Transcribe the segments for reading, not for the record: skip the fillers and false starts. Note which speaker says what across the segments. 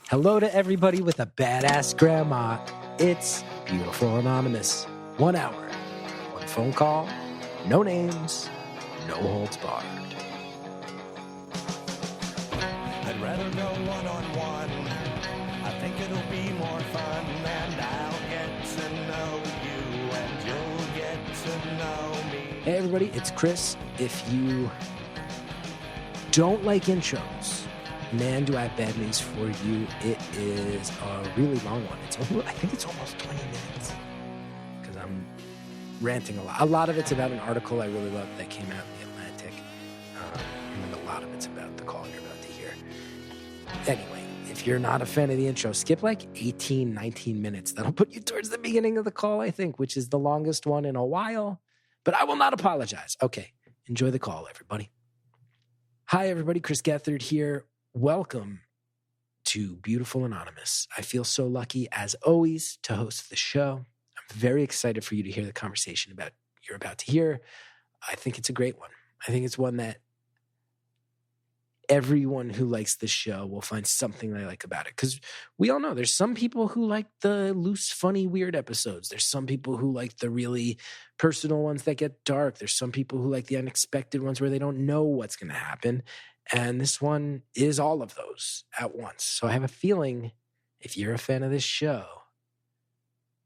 Speaker 1: Hello to everybody with a badass grandma. It's Beautiful Anonymous. 1 hour, one phone call, no names, no holds barred.
Speaker 2: I'd rather go one-on-one. I think it'll be more fun, and I'll get to know you, and you'll get to know me.
Speaker 1: Hey everybody, it's Chris. If you don't like intros, man, do I have bad news for you. It is a really long one. I think it's almost 20 minutes because I'm ranting a lot. A lot of it's about an article I really love that came out in The Atlantic. And then a lot of it's about the call you're about to hear. Anyway, if you're not a fan of the intro, skip like 18, 19 minutes. That'll put you towards the beginning of the call, I think, which is the longest one in a while. But I will not apologize. Okay, enjoy the call, everybody. Hi, everybody. Chris Gethard here. Welcome to Beautiful Anonymous. I feel so lucky, as always, to host the show. I'm very excited for you to hear the conversation you're about to hear. I think it's a great one. I think it's one that everyone who likes this show will find something they like about it. Because we all know there's some people who like the loose, funny, weird episodes. There's some people who like the really personal ones that get dark. There's some people who like the unexpected ones where they don't know what's going to happen. And this one is all of those at once. So I have a feeling if you're a fan of this show,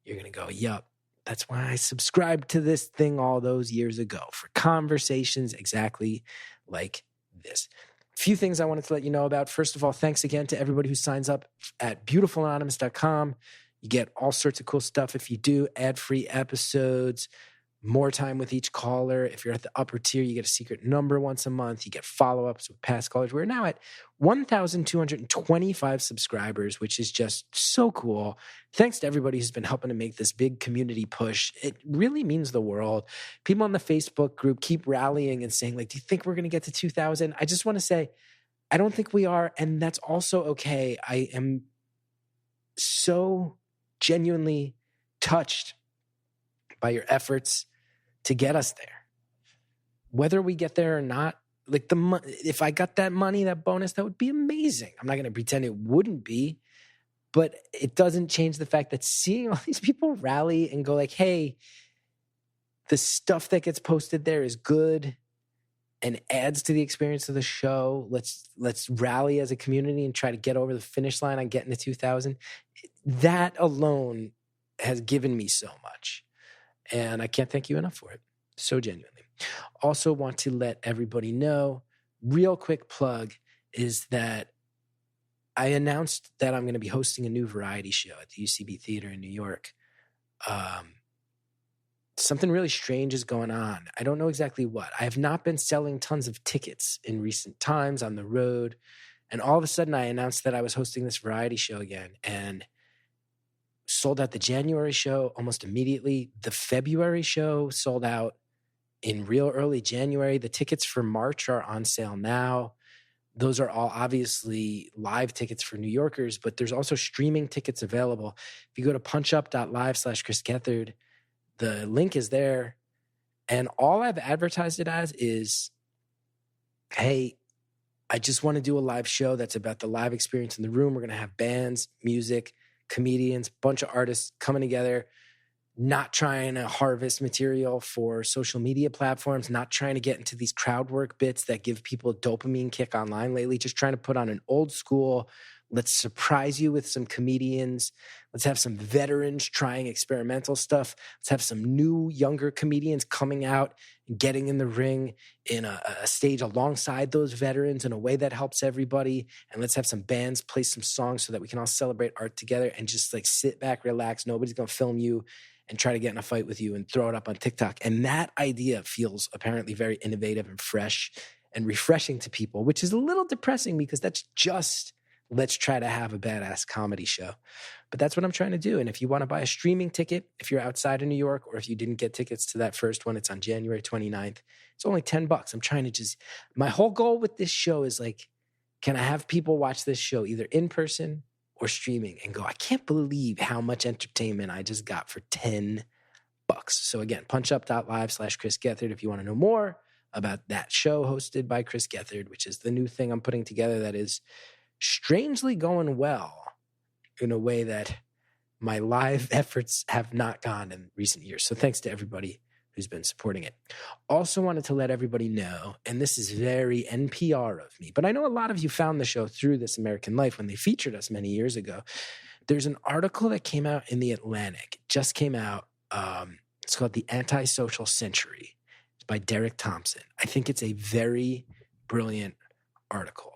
Speaker 1: you're going to go, yup, that's why I subscribed to this thing all those years ago, for conversations exactly like this. A few things I wanted to let you know about. First of all, thanks again to everybody who signs up at beautifulanonymous.com. You get all sorts of cool stuff if you do, ad-free episodes, more time with each caller. If you're at the upper tier, you get a secret number once a month. You get follow-ups with past callers. We're now at 1,225 subscribers, which is just so cool. Thanks to everybody who's been helping to make this big community push. It really means the world. People on the Facebook group keep rallying and saying, like, do you think we're going to get to 2,000? I just want to say, I don't think we are, and that's also okay. I am so genuinely touched by your efforts to get us there. Whether we get there or not, like if I got that money, that bonus, that would be amazing. I'm not going to pretend it wouldn't be, but it doesn't change the fact that seeing all these people rally and go like, hey, the stuff that gets posted there is good and adds to the experience of the show. Let's rally as a community and try to get over the finish line on getting to 2,000. That alone has given me so much. And I can't thank you enough for it. So genuinely. Also want to let everybody know, real quick plug, is that I announced that I'm going to be hosting a new variety show at the UCB Theater in New York. Something really strange is going on. I don't know exactly what. I have not been selling tons of tickets in recent times on the road. And all of a sudden I announced that I was hosting this variety show again. And sold out the January show almost immediately. The February show sold out in real early January. The tickets for March are on sale now. Those are all obviously live tickets for New Yorkers, but there's also streaming tickets available. If you go to punchup.live/Chris Gethard, the link is there. And all I've advertised it as is, hey, I just want to do a live show that's about the live experience in the room. We're going to have bands, music, comedians, bunch of artists coming together, not trying to harvest material for social media platforms, not trying to get into these crowd work bits that give people a dopamine kick online lately, just trying to put on an old school, let's surprise you with some comedians. Let's have some veterans trying experimental stuff. Let's have some new, younger comedians coming out and getting in the ring in a stage alongside those veterans in a way that helps everybody. And let's have some bands play some songs so that we can all celebrate art together and just like sit back, relax. Nobody's going to film you and try to get in a fight with you and throw it up on TikTok. And that idea feels apparently very innovative and fresh and refreshing to people, which is a little depressing because that's just, let's try to have a badass comedy show. But that's what I'm trying to do. And if you want to buy a streaming ticket, if you're outside of New York, or if you didn't get tickets to that first one, it's on January 29th. It's only $10. I'm trying to my whole goal with this show is like, can I have people watch this show either in person or streaming and go, I can't believe how much entertainment I just got for $10. So again, punchup.live/Chris Gethard if you want to know more about that show hosted by Chris Gethard, which is the new thing I'm putting together that is strangely going well. in a way that my live efforts have not gone in recent years. So thanks to everybody who's been supporting it. Also wanted to let everybody know, and this is very NPR of me, but I know a lot of you found the show through This American Life when they featured us many years ago. There's an article that came out in The Atlantic. It just came out. It's called The Antisocial Century. It's by Derek Thompson. I think it's a very brilliant article.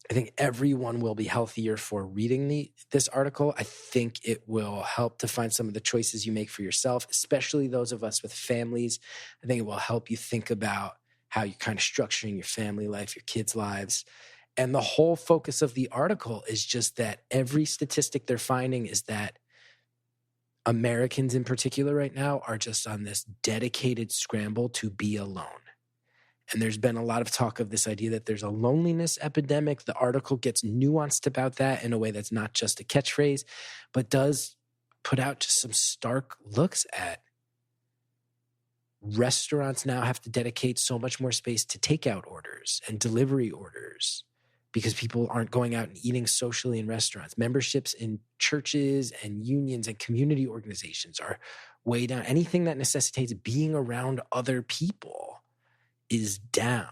Speaker 1: I think everyone will be healthier for reading this article. I think it will help define some of the choices you make for yourself, especially those of us with families. I think it will help you think about how you're kind of structuring your family life, your kids' lives. And the whole focus of the article is just that every statistic they're finding is that Americans in particular right now are just on this dedicated scramble to be alone. And there's been a lot of talk of this idea that there's a loneliness epidemic. The article gets nuanced about that in a way that's not just a catchphrase, but does put out just some stark looks at restaurants now have to dedicate so much more space to takeout orders and delivery orders because people aren't going out and eating socially in restaurants. Memberships in churches and unions and community organizations are way down. Anything that necessitates being around other people is down.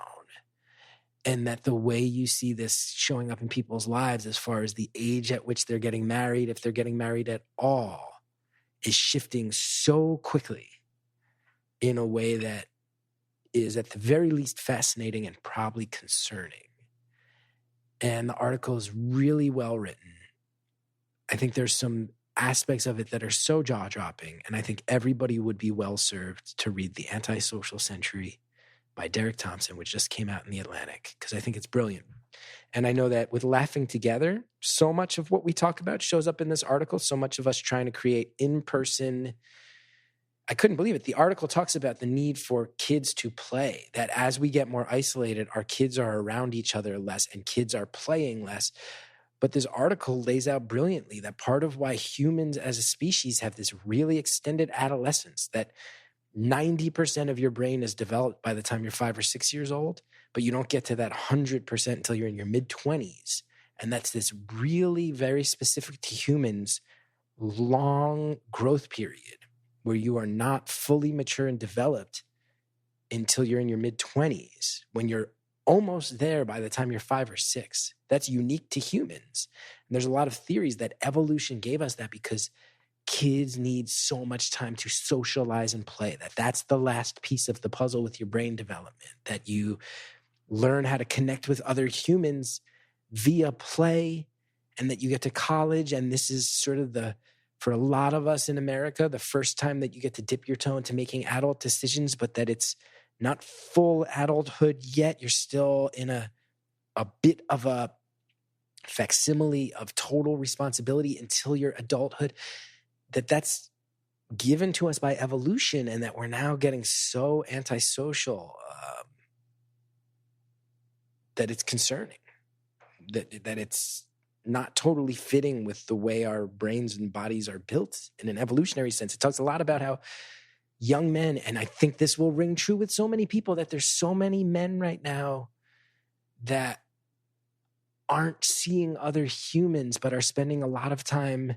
Speaker 1: And that the way you see this showing up in people's lives as far as the age at which they're getting married, if they're getting married at all, is shifting so quickly in a way that is at the very least fascinating and probably concerning. And the article is really well written. I think there's some aspects of it that are so jaw-dropping, and I think everybody would be well served to read The Antisocial Century by Derek Thompson, which just came out in The Atlantic, because I think it's brilliant. And I know that with Laughing Together, so much of what we talk about shows up in this article, so much of us trying to create in-person. I couldn't believe it. The article talks about the need for kids to play, that as we get more isolated, our kids are around each other less and kids are playing less. But this article lays out brilliantly that part of why humans as a species have this really extended adolescence, that 90% of your brain is developed by the time you're 5 or 6 years old, but you don't get to that 100% until you're in your mid-20s. And that's this really very specific to humans long growth period where you are not fully mature and developed until you're in your mid-20s, when you're almost there by the time you're 5 or 6. That's unique to humans. And there's a lot of theories that evolution gave us that because kids need so much time to socialize and play, that's the last piece of the puzzle with your brain development, that you learn how to connect with other humans via play, and that you get to college. And this is sort of for a lot of us in America, the first time that you get to dip your toe into making adult decisions, but that it's not full adulthood yet. You're still in a bit of a facsimile of total responsibility until your adulthood. That's given to us by evolution, and that we're now getting so antisocial that it's concerning, that it's not totally fitting with the way our brains and bodies are built in an evolutionary sense. It talks a lot about how young men, and I think this will ring true with so many people, that there's so many men right now that aren't seeing other humans but are spending a lot of time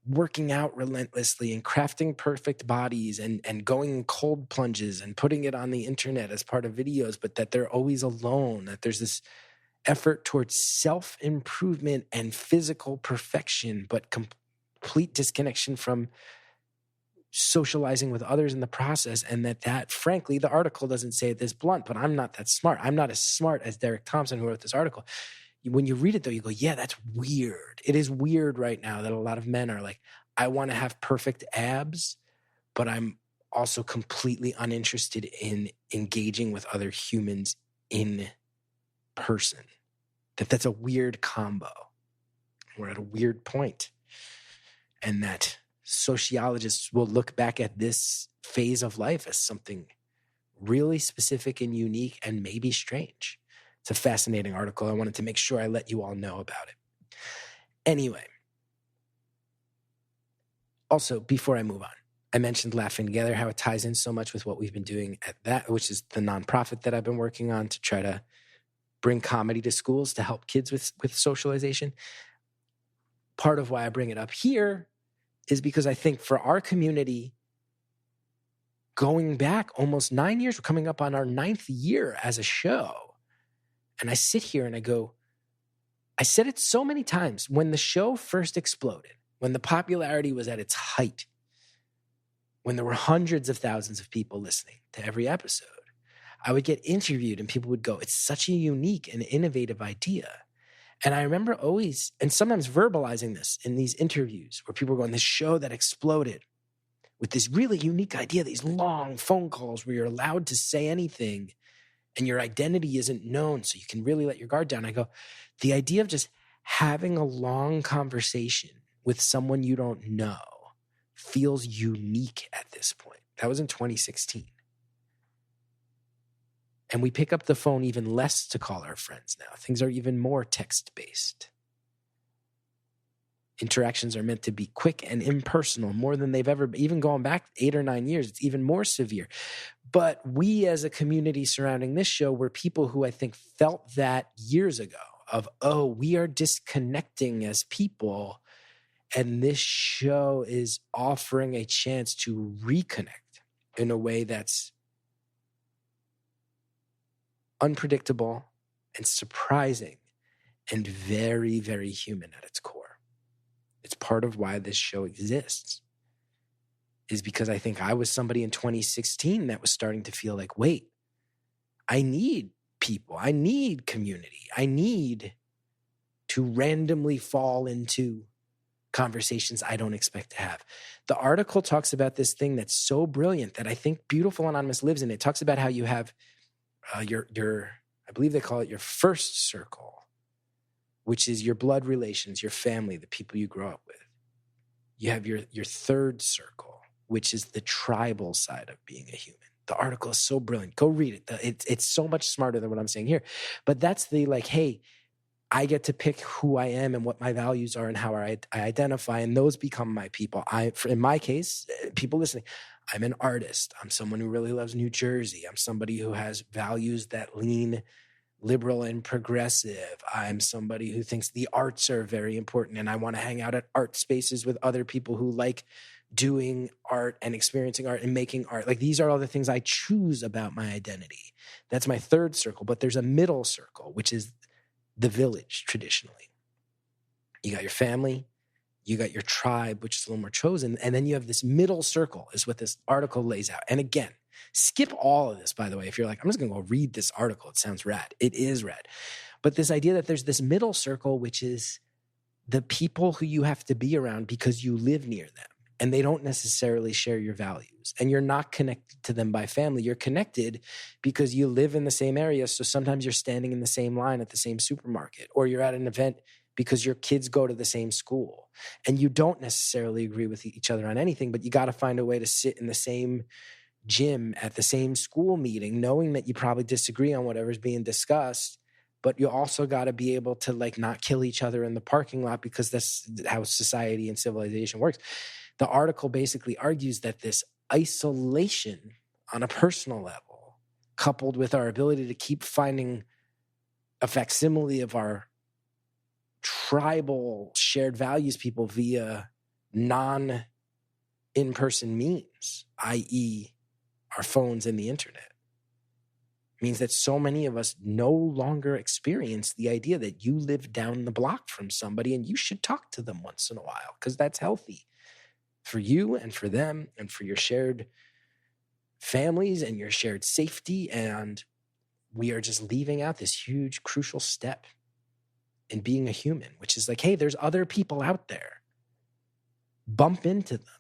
Speaker 1: working out relentlessly and crafting perfect bodies and going in cold plunges and putting it on the internet as part of videos, but that they're always alone, that there's this effort towards self-improvement and physical perfection, but complete disconnection from socializing with others in the process. And that frankly, the article doesn't say it this blunt, but I'm not that smart. I'm not as smart as Derek Thompson, who wrote this article. When you read it, though, you go, yeah, that's weird. It is weird right now that a lot of men are like, I want to have perfect abs, but I'm also completely uninterested in engaging with other humans in person. That's a weird combo. We're at a weird point. And that sociologists will look back at this phase of life as something really specific and unique and maybe strange. It's a fascinating article. I wanted to make sure I let you all know about it. Anyway, also, before I move on, I mentioned Laughing Together, how it ties in so much with what we've been doing at that, which is the nonprofit that I've been working on to try to bring comedy to schools to help kids with socialization. Part of why I bring it up here is because I think for our community, going back almost 9 years, we're coming up on our 9th year as a show. And I sit here and I go, I said it so many times. When the show first exploded, when the popularity was at its height, when there were hundreds of thousands of people listening to every episode, I would get interviewed and people would go, it's such a unique and innovative idea. And I remember always, and sometimes verbalizing this in these interviews where people were going, this show that exploded with this really unique idea, these long phone calls where you're allowed to say anything and your identity isn't known, so you can really let your guard down. I go, the idea of just having a long conversation with someone you don't know feels unique at this point. That was in 2016. And we pick up the phone even less to call our friends now. Things are even more text-based. Interactions are meant to be quick and impersonal, more than they've ever been. Even going back 8 or 9 years, it's even more severe. But we as a community surrounding this show were people who I think felt that years ago of, oh, we are disconnecting as people, and this show is offering a chance to reconnect in a way that's unpredictable and surprising and very, very human at its core. It's part of why this show exists, is because I think I was somebody in 2016 that was starting to feel like, wait, I need people. I need community. I need to randomly fall into conversations I don't expect to have. The article talks about this thing that's so brilliant that I think Beautiful Anonymous lives in. It talks about how you have your I believe they call it your first circle, which is your blood relations, your family, the people you grow up with. You have your third circle, which is the tribal side of being a human. The article is so brilliant. Go read it. It's so much smarter than what I'm saying here. But that's the like, hey, I get to pick who I am and what my values are and how I identify, and those become my people. In my case, people listening, I'm an artist. I'm someone who really loves New Jersey. I'm somebody who has values that lean liberal and progressive. I'm somebody who thinks the arts are very important, and I want to hang out at art spaces with other people who like doing art and experiencing art and making art. Like, these are all the things I choose about my identity. That's my third circle. But there's a middle circle, which is the village traditionally. You got your family, you got your tribe, which is a little more chosen, and then you have this middle circle is what this article lays out. And again, skip all of this, by the way. If you're like, I'm just going to go read this article, it sounds rad. It is rad. But this idea that there's this middle circle, which is the people who you have to be around because you live near them, and they don't necessarily share your values, and you're not connected to them by family. You're connected because you live in the same area. So sometimes you're standing in the same line at the same supermarket, or you're at an event because your kids go to the same school, and you don't necessarily agree with each other on anything, but you got to find a way to sit in the same gym at the same school meeting, knowing that you probably disagree on whatever's being discussed, but you also got to be able to like not kill each other in the parking lot, because that's how society and civilization works. The article basically argues that this isolation on a personal level, coupled with our ability to keep finding a facsimile of our tribal shared values people via non-in-person means, i.e. our phones and the internet, means that so many of us no longer experience the idea that you live down the block from somebody and you should talk to them once in a while, because that's healthy for you and for them and for your shared families and your shared safety. And we are just leaving out this huge, crucial step in being a human, which is like, hey, there's other people out there. Bump into them,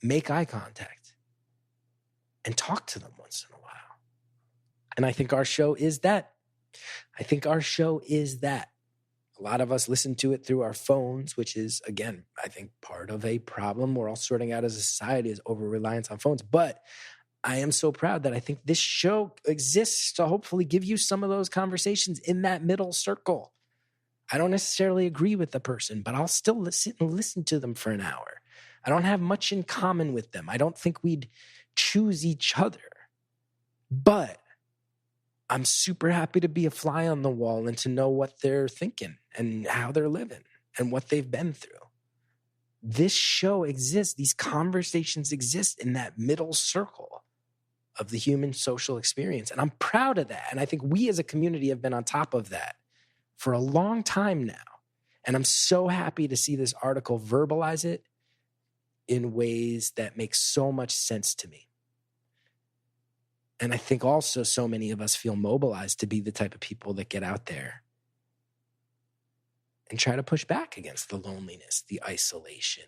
Speaker 1: make eye contact, and talk to them once in a while. And I think our show is that. A lot of us listen to it through our phones, which is, again, I think part of a problem we're all sorting out as a society, is over-reliance on phones. But I am so proud that I think this show exists to hopefully give you some of those conversations in that middle circle. I don't necessarily agree with the person, but I'll still sit and listen to them for an hour. I don't have much in common with them. I don't think we'd choose each other. But I'm super happy to be a fly on the wall and to know what they're thinking and how they're living and what they've been through. This show exists. These conversations exist in that middle circle of the human social experience. And I'm proud of that. And I think we as a community have been on top of that for a long time now. And I'm so happy to see this article verbalize it in ways that make so much sense to me. And I think also so many of us feel mobilized to be the type of people that get out there and try to push back against the loneliness, the isolation,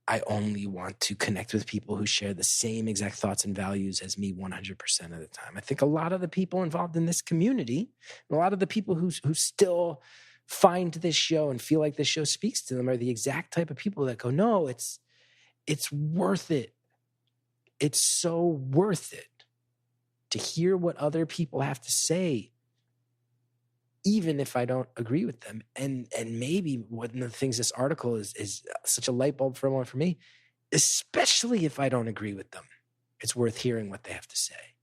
Speaker 1: I only want to connect with people who share the same exact thoughts and values as me 100% of the time. I think a lot of the people involved in this community, a lot of the people who still find this show and feel like this show speaks to them are the exact type of people that go, no, it's worth it. It's so worth it to hear what other people have to say, even if I don't agree with them. And maybe one of the things this article is such a light bulb for me, especially if I don't agree with them, it's worth hearing what they have to say.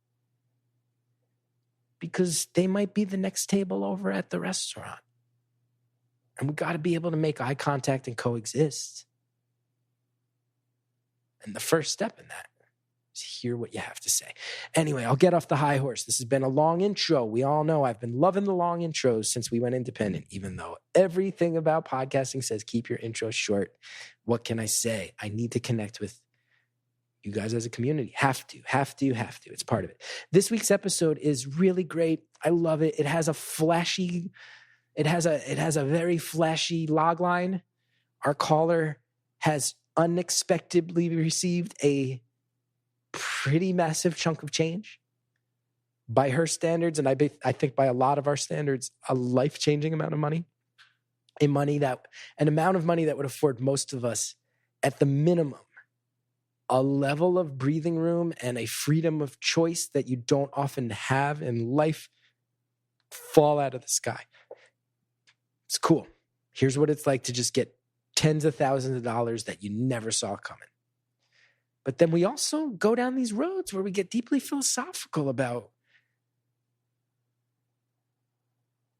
Speaker 1: Because they might be the next table over at the restaurant. And we got to be able to make eye contact and coexist. And the first step in that is hear what you have to say. Anyway, I'll get off the high horse. This has been a long intro. We all know I've been loving the long intros since we went independent, even though everything about podcasting says keep your intro short. What can I say? I need to connect with you guys as a community. Have to. It's part of it. This week's episode is really great. I love it. It has a very flashy log line. Our caller has unexpectedly received a pretty massive chunk of change by her standards, and I think by a lot of our standards, a life-changing amount of money, an amount of money that would afford most of us, at the minimum, a level of breathing room and a freedom of choice that you don't often have in life fall out of the sky. It's cool. Here's what it's like to just get tens of thousands of dollars that you never saw coming. But then we also go down these roads where we get deeply philosophical about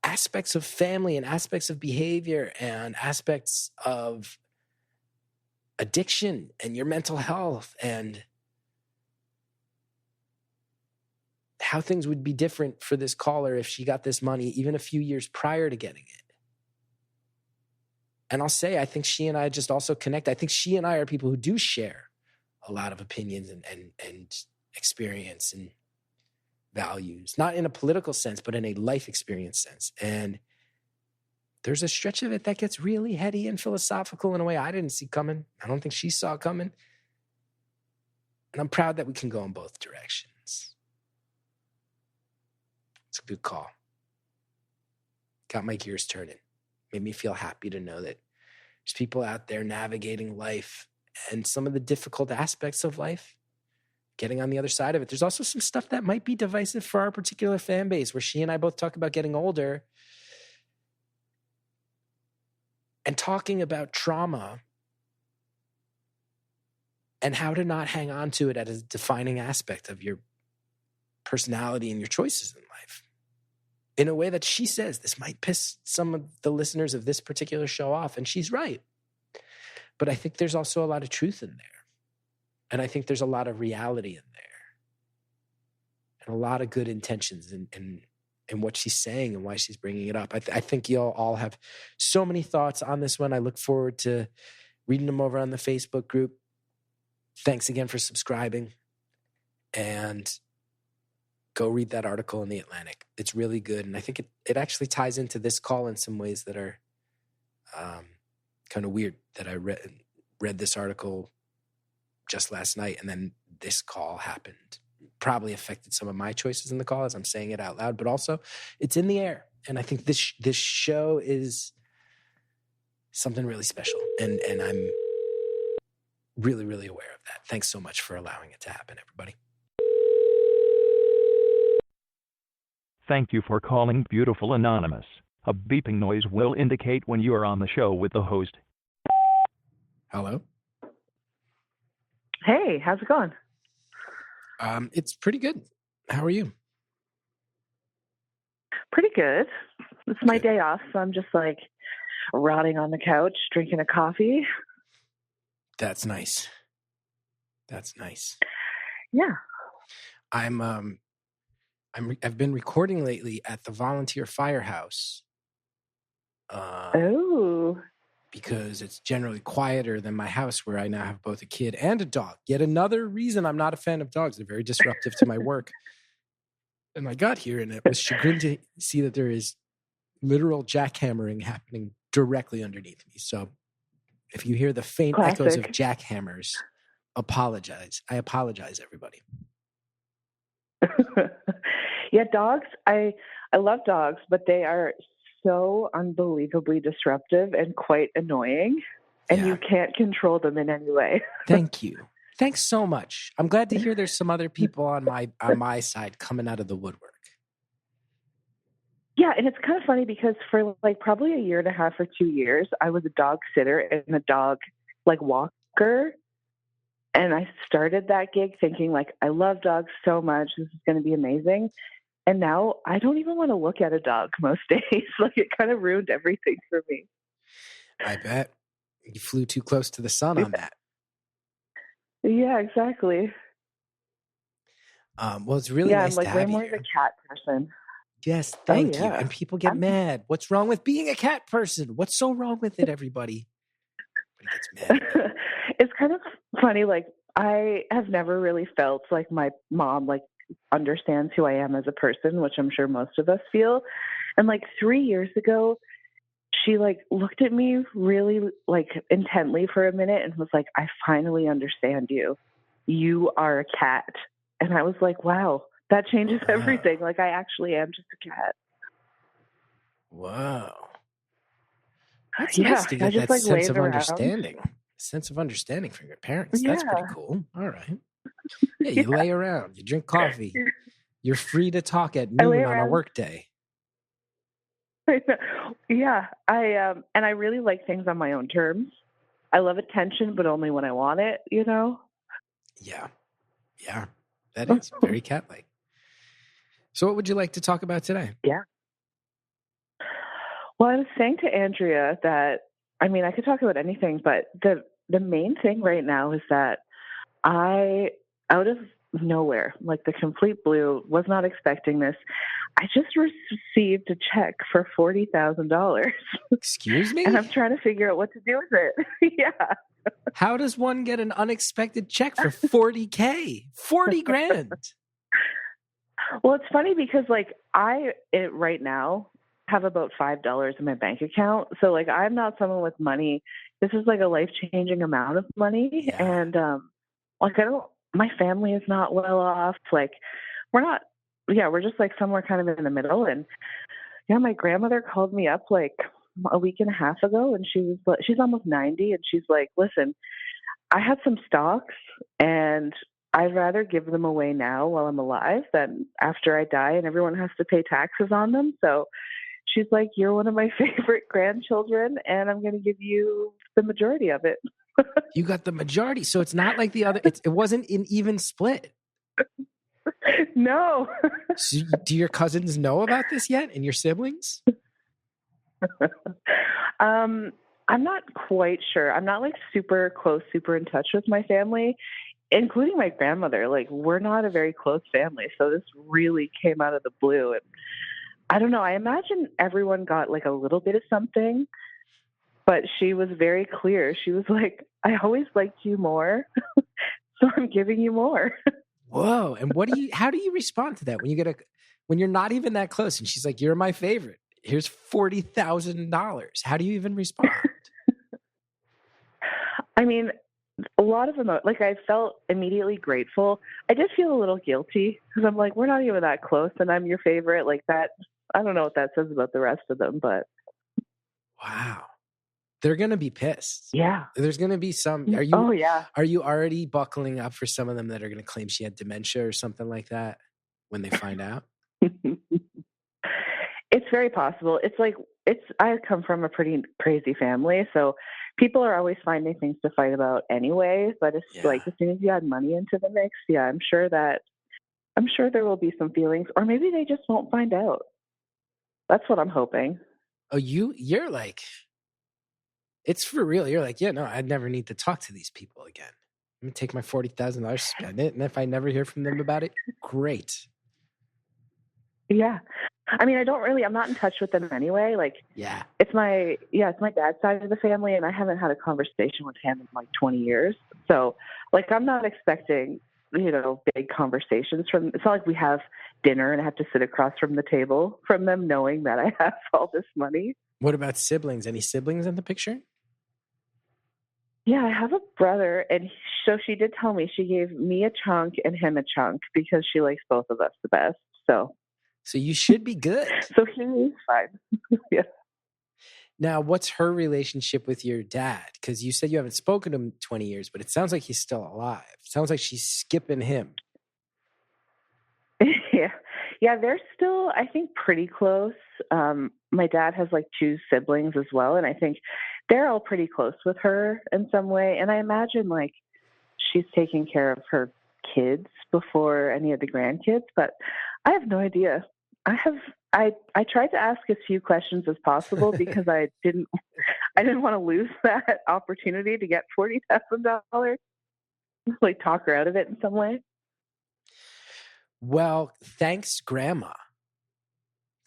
Speaker 1: aspects of family and aspects of behavior and aspects of addiction and your mental health and how things would be different for this caller if she got this money even a few years prior to getting it. And I'll say, I think she and I just also connect. I think she and I are people who do share a lot of opinions and experience and values, not in a political sense, but in a life experience sense. And there's a stretch of it that gets really heady and philosophical in a way I didn't see coming. I don't think she saw coming. And I'm proud that we can go in both directions. It's a good call. Got my gears turning. Made me feel happy to know that there's people out there navigating life and some of the difficult aspects of life, getting on the other side of it. There's also some stuff that might be divisive for our particular fan base, where she and I both talk about getting older and talking about trauma and how to not hang on to it as a defining aspect of your personality and your choices in life. In a way that she says, this might piss some of the listeners of this particular show off, and she's right. But I think there's also a lot of truth in there. And I think there's a lot of reality in there. And a lot of good intentions in what she's saying and why she's bringing it up. I think you'll all have so many thoughts on this one. I look forward to reading them over on the Facebook group. Thanks again for subscribing. And go read that article in The Atlantic. It's really good. And I think it actually ties into this call in some ways that are kind of weird, that I read this article just last night, and then this call happened. Probably affected some of my choices in the call as I'm saying it out loud, but also it's in the air. And I think this show is something really special. And I'm really, really aware of that. Thanks so much for allowing it to happen, everybody.
Speaker 3: Thank you for calling Beautiful Anonymous. A beeping noise will indicate when you are on the show with the host.
Speaker 1: Hello?
Speaker 4: Hey, how's it going?
Speaker 1: It's pretty good. How are you?
Speaker 4: Pretty good. It's my day off, so I'm just like rotting on the couch, drinking a coffee.
Speaker 1: That's nice. That's nice.
Speaker 4: Yeah.
Speaker 1: I've been recording lately at the volunteer firehouse. Because it's generally quieter than my house, where I now have both a kid and a dog. Yet another reason I'm not a fan of dogs. They're very disruptive to my work. And I got here and it was chagrined to see that there is literal jackhammering happening directly underneath me. So if you hear the faint echoes of jackhammers, apologize. I apologize, everybody.
Speaker 4: Yeah, dogs. I love dogs, but they are so unbelievably disruptive and quite annoying, and you can't control them in any way.
Speaker 1: Thank you. Thanks so much. I'm glad to hear there's some other people on my side coming out of the woodwork.
Speaker 4: Yeah, and it's kind of funny because for like probably a year and a half or 2 years, I was a dog sitter and a dog like walker. And I started that gig thinking like, I love dogs so much. This is going to be amazing. And now I don't even want to look at a dog most days. Like it kind of ruined everything for me.
Speaker 1: I bet. You flew too close to the sun on that.
Speaker 4: Yeah, exactly.
Speaker 1: Well, it's really nice to have you.
Speaker 4: I'm like way more of a cat person.
Speaker 1: Yes, thank you. And people get mad. What's wrong with being a cat person? What's so wrong with it, everybody? Everybody gets mad.
Speaker 4: It's kind of funny. Like I have never really felt like my mom like understands who I am as a person, which I'm sure most of us feel. And like 3 years ago, she like looked at me really like intently for a minute and was like, I finally understand you. You are a cat. And I was like, wow, that changes everything. Like I actually am just a cat.
Speaker 1: Wow. That's nice to get that sense of understanding. Sense of understanding from your parents. That's pretty cool. All right. Yeah, you lay around, you drink coffee. You're free to talk at noon on a work day.
Speaker 4: Yeah, I really like things on my own terms. I love attention, but only when I want it, you know?
Speaker 1: Yeah. Yeah. That is very cat-like. So what would you like to talk about today?
Speaker 4: Yeah. Well, I was saying to Andrea that, I mean, I could talk about anything, but the main thing right now is that out of nowhere, like the complete blue, was not expecting this. I just received a check for $40,000.
Speaker 1: Excuse me?
Speaker 4: And I'm trying to figure out what to do with it. Yeah.
Speaker 1: How does one get an unexpected check for $40K? 40 grand.
Speaker 4: Well, it's funny because like right now have about $5 in my bank account. So like I'm not someone with money. This is like a life-changing amount of money. Yeah. And like my family is not well off. Like we're just like somewhere kind of in the middle. And yeah, my grandmother called me up like a week and a half ago, and she's almost 90, and she's like, listen, I have some stocks and I'd rather give them away now while I'm alive than after I die and everyone has to pay taxes on them. So she's like, you're one of my favorite grandchildren and I'm going to give you the majority of it.
Speaker 1: You got the majority. So it's not like the other, it wasn't an even split.
Speaker 4: No.
Speaker 1: So do your cousins know about this yet and your siblings?
Speaker 4: I'm not quite sure. I'm not like super close, super in touch with my family, including my grandmother. Like we're not a very close family. So this really came out of the blue. And I don't know. I imagine everyone got like a little bit of something, but she was very clear. She was like, I always liked you more. So I'm giving you more.
Speaker 1: Whoa. And how do you respond to that when you're not even that close and she's like, you're my favorite. Here's $40,000. How do you even respond?
Speaker 4: I mean, a lot of like I felt immediately grateful. I did feel a little guilty because I'm like, we're not even that close and I'm your favorite. Like that. I don't know what that says about the rest of them, but.
Speaker 1: Wow. They're going to be pissed.
Speaker 4: Yeah.
Speaker 1: There's going to be some. Are you already buckling up for some of them that are going to claim she had dementia or something like that when they find out?
Speaker 4: It's very possible. It's like, I come from a pretty crazy family. So people are always finding things to fight about anyway. But it's like, as soon as you add money into the mix, I'm sure there will be some feelings, or maybe they just won't find out. That's what I'm hoping.
Speaker 1: Oh, you're like, it's for real. You're like, yeah, no, I'd never need to talk to these people again. I'm gonna take my $40,000, spend it, and if I never hear from them about it, great.
Speaker 4: Yeah. I mean, I'm not in touch with them anyway. Like,
Speaker 1: Yeah.
Speaker 4: it's my dad's side of the family, and I haven't had a conversation with him in like 20 years. So, like, I'm not expecting, big conversations from, it's not like we have dinner and I have to sit across from the table from them knowing that I have all this money.
Speaker 1: What about siblings? Any siblings in the picture?
Speaker 4: Yeah, I have a brother, and so she did tell me she gave me a chunk and him a chunk because she likes both of us the best. So
Speaker 1: you should be good.
Speaker 4: So he's fine. Yeah.
Speaker 1: Now, what's her relationship with your dad? Because you said you haven't spoken to him in 20 years, but it sounds like he's still alive. Sounds like she's skipping him.
Speaker 4: Yeah, they're still, I think, pretty close. My dad has like 2 siblings as well, and I think they're all pretty close with her in some way. And I imagine like she's taking care of her kids before any of the grandkids, but I have no idea. I tried to ask as few questions as possible because I didn't want to lose that opportunity to get $40,000. Like, talk her out of it in some way.
Speaker 1: Well, thanks, Grandma.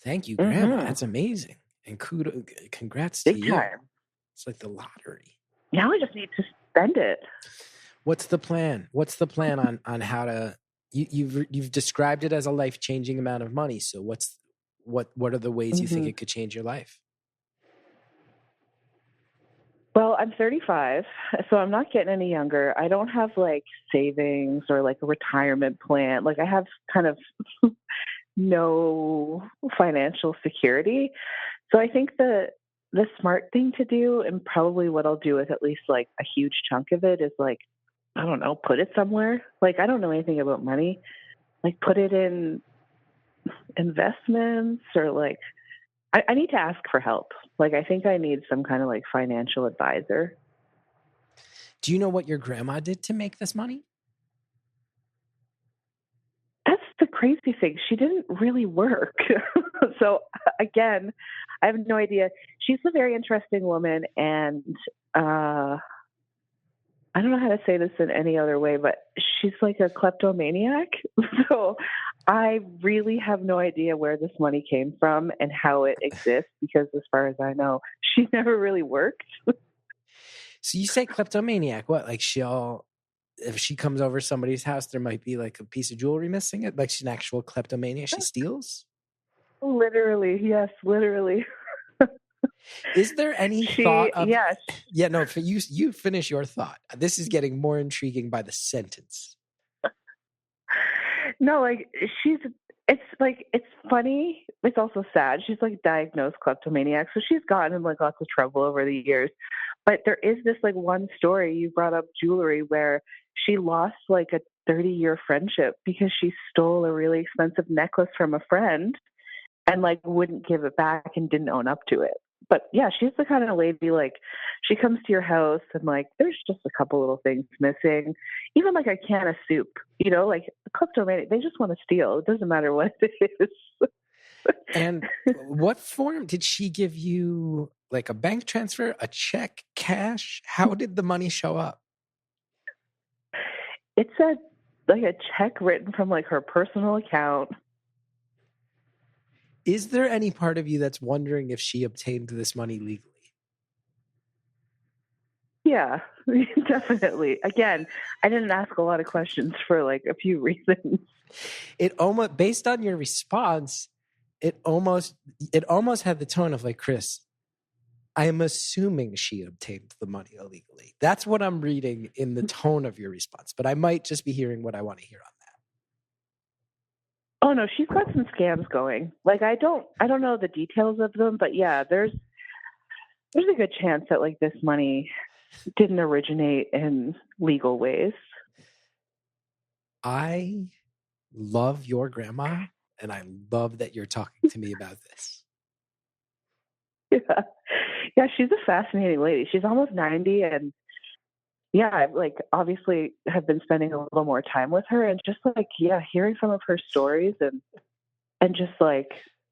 Speaker 1: Thank you, Grandma. That's amazing. And congrats to you.
Speaker 4: Time.
Speaker 1: It's like the lottery.
Speaker 4: Now I just need to spend it.
Speaker 1: What's the plan? What's the plan on how to? You've described it as a life-changing amount of money. So what are the ways you think it could change your life?
Speaker 4: Well, I'm 35, so I'm not getting any younger. I don't have like savings or like a retirement plan. Like, I have kind of no financial security. So I think the smart thing to do, and probably what I'll do with at least like a huge chunk of it, is like, I don't know, put it somewhere. Like, I don't know anything about money. Like, put it in investments, or like, I need to ask for help. Like, I think I need some kind of like financial advisor.
Speaker 1: Do you know what your grandma did to make this money?
Speaker 4: That's the crazy thing. She didn't really work. So again, I have no idea. She's a very interesting woman, and I don't know how to say this in any other way, but she's like a kleptomaniac. So I really have no idea where this money came from and how it exists, because as far as I know, she never really worked.
Speaker 1: So you say kleptomaniac, what? Like, if she comes over somebody's house, there might be like a piece of jewelry missing. It like she's an actual kleptomaniac. She steals?
Speaker 4: Literally, yes, literally.
Speaker 1: Is there any thought of?
Speaker 4: Yes.
Speaker 1: Yeah, no. For you finish your thought. This is getting more intriguing by the sentence.
Speaker 4: No, like, it's funny. It's also sad. She's like diagnosed kleptomaniac, so she's gotten in like lots of trouble over the years. But there is this like one story, you brought up jewelry, where she lost like a 30-year friendship because she stole a really expensive necklace from a friend and like wouldn't give it back and didn't own up to it. But yeah, she's the kind of lady, like, she comes to your house and like there's just a couple little things missing. Even like a can of soup, like a kleptomaniac, they just want to steal. It doesn't matter what it is.
Speaker 1: And what form did she give you? Like a bank transfer, a check, cash? How did the money show up?
Speaker 4: It's a check written from like her personal account.
Speaker 1: Is there any part of you that's wondering if she obtained this money legally?
Speaker 4: Yeah, definitely. Again, I didn't ask a lot of questions for like a few reasons.
Speaker 1: It almost, based on your response, it almost had the tone of like, Chris, I am assuming she obtained the money illegally. That's what I'm reading in the tone of your response, but I might just be hearing what I want to hear on that.
Speaker 4: Oh no, she's got some scams going. Like, I don't know the details of them, but yeah, there's a good chance that like this money didn't originate in legal ways.
Speaker 1: I love your grandma, and I love that you're talking to me about this.
Speaker 4: Yeah, she's a fascinating lady. She's almost 90, and yeah, I like obviously have been spending a little more time with her, and just like, yeah, hearing some of her stories and just like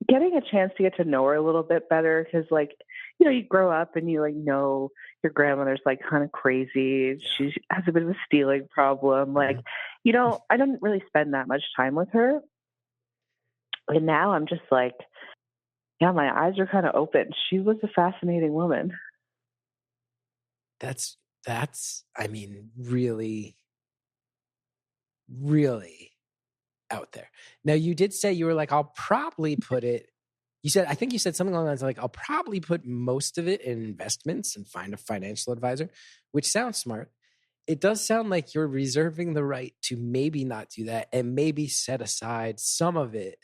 Speaker 4: getting a chance to get to know her a little bit better, because like, you know, you grow up and you like know your grandmother's like kind of crazy. She has a bit of a stealing problem. Like, you know, I don't really spend that much time with her. And now I'm just like, yeah, my eyes are kind of open. She was a fascinating woman.
Speaker 1: That's I mean, really, really out there. Now, you did say you were like, I'll probably put it, I think you said something along the lines of like, I'll probably put most of it in investments and find a financial advisor, which sounds smart. It does sound like you're reserving the right to maybe not do that and maybe set aside some of it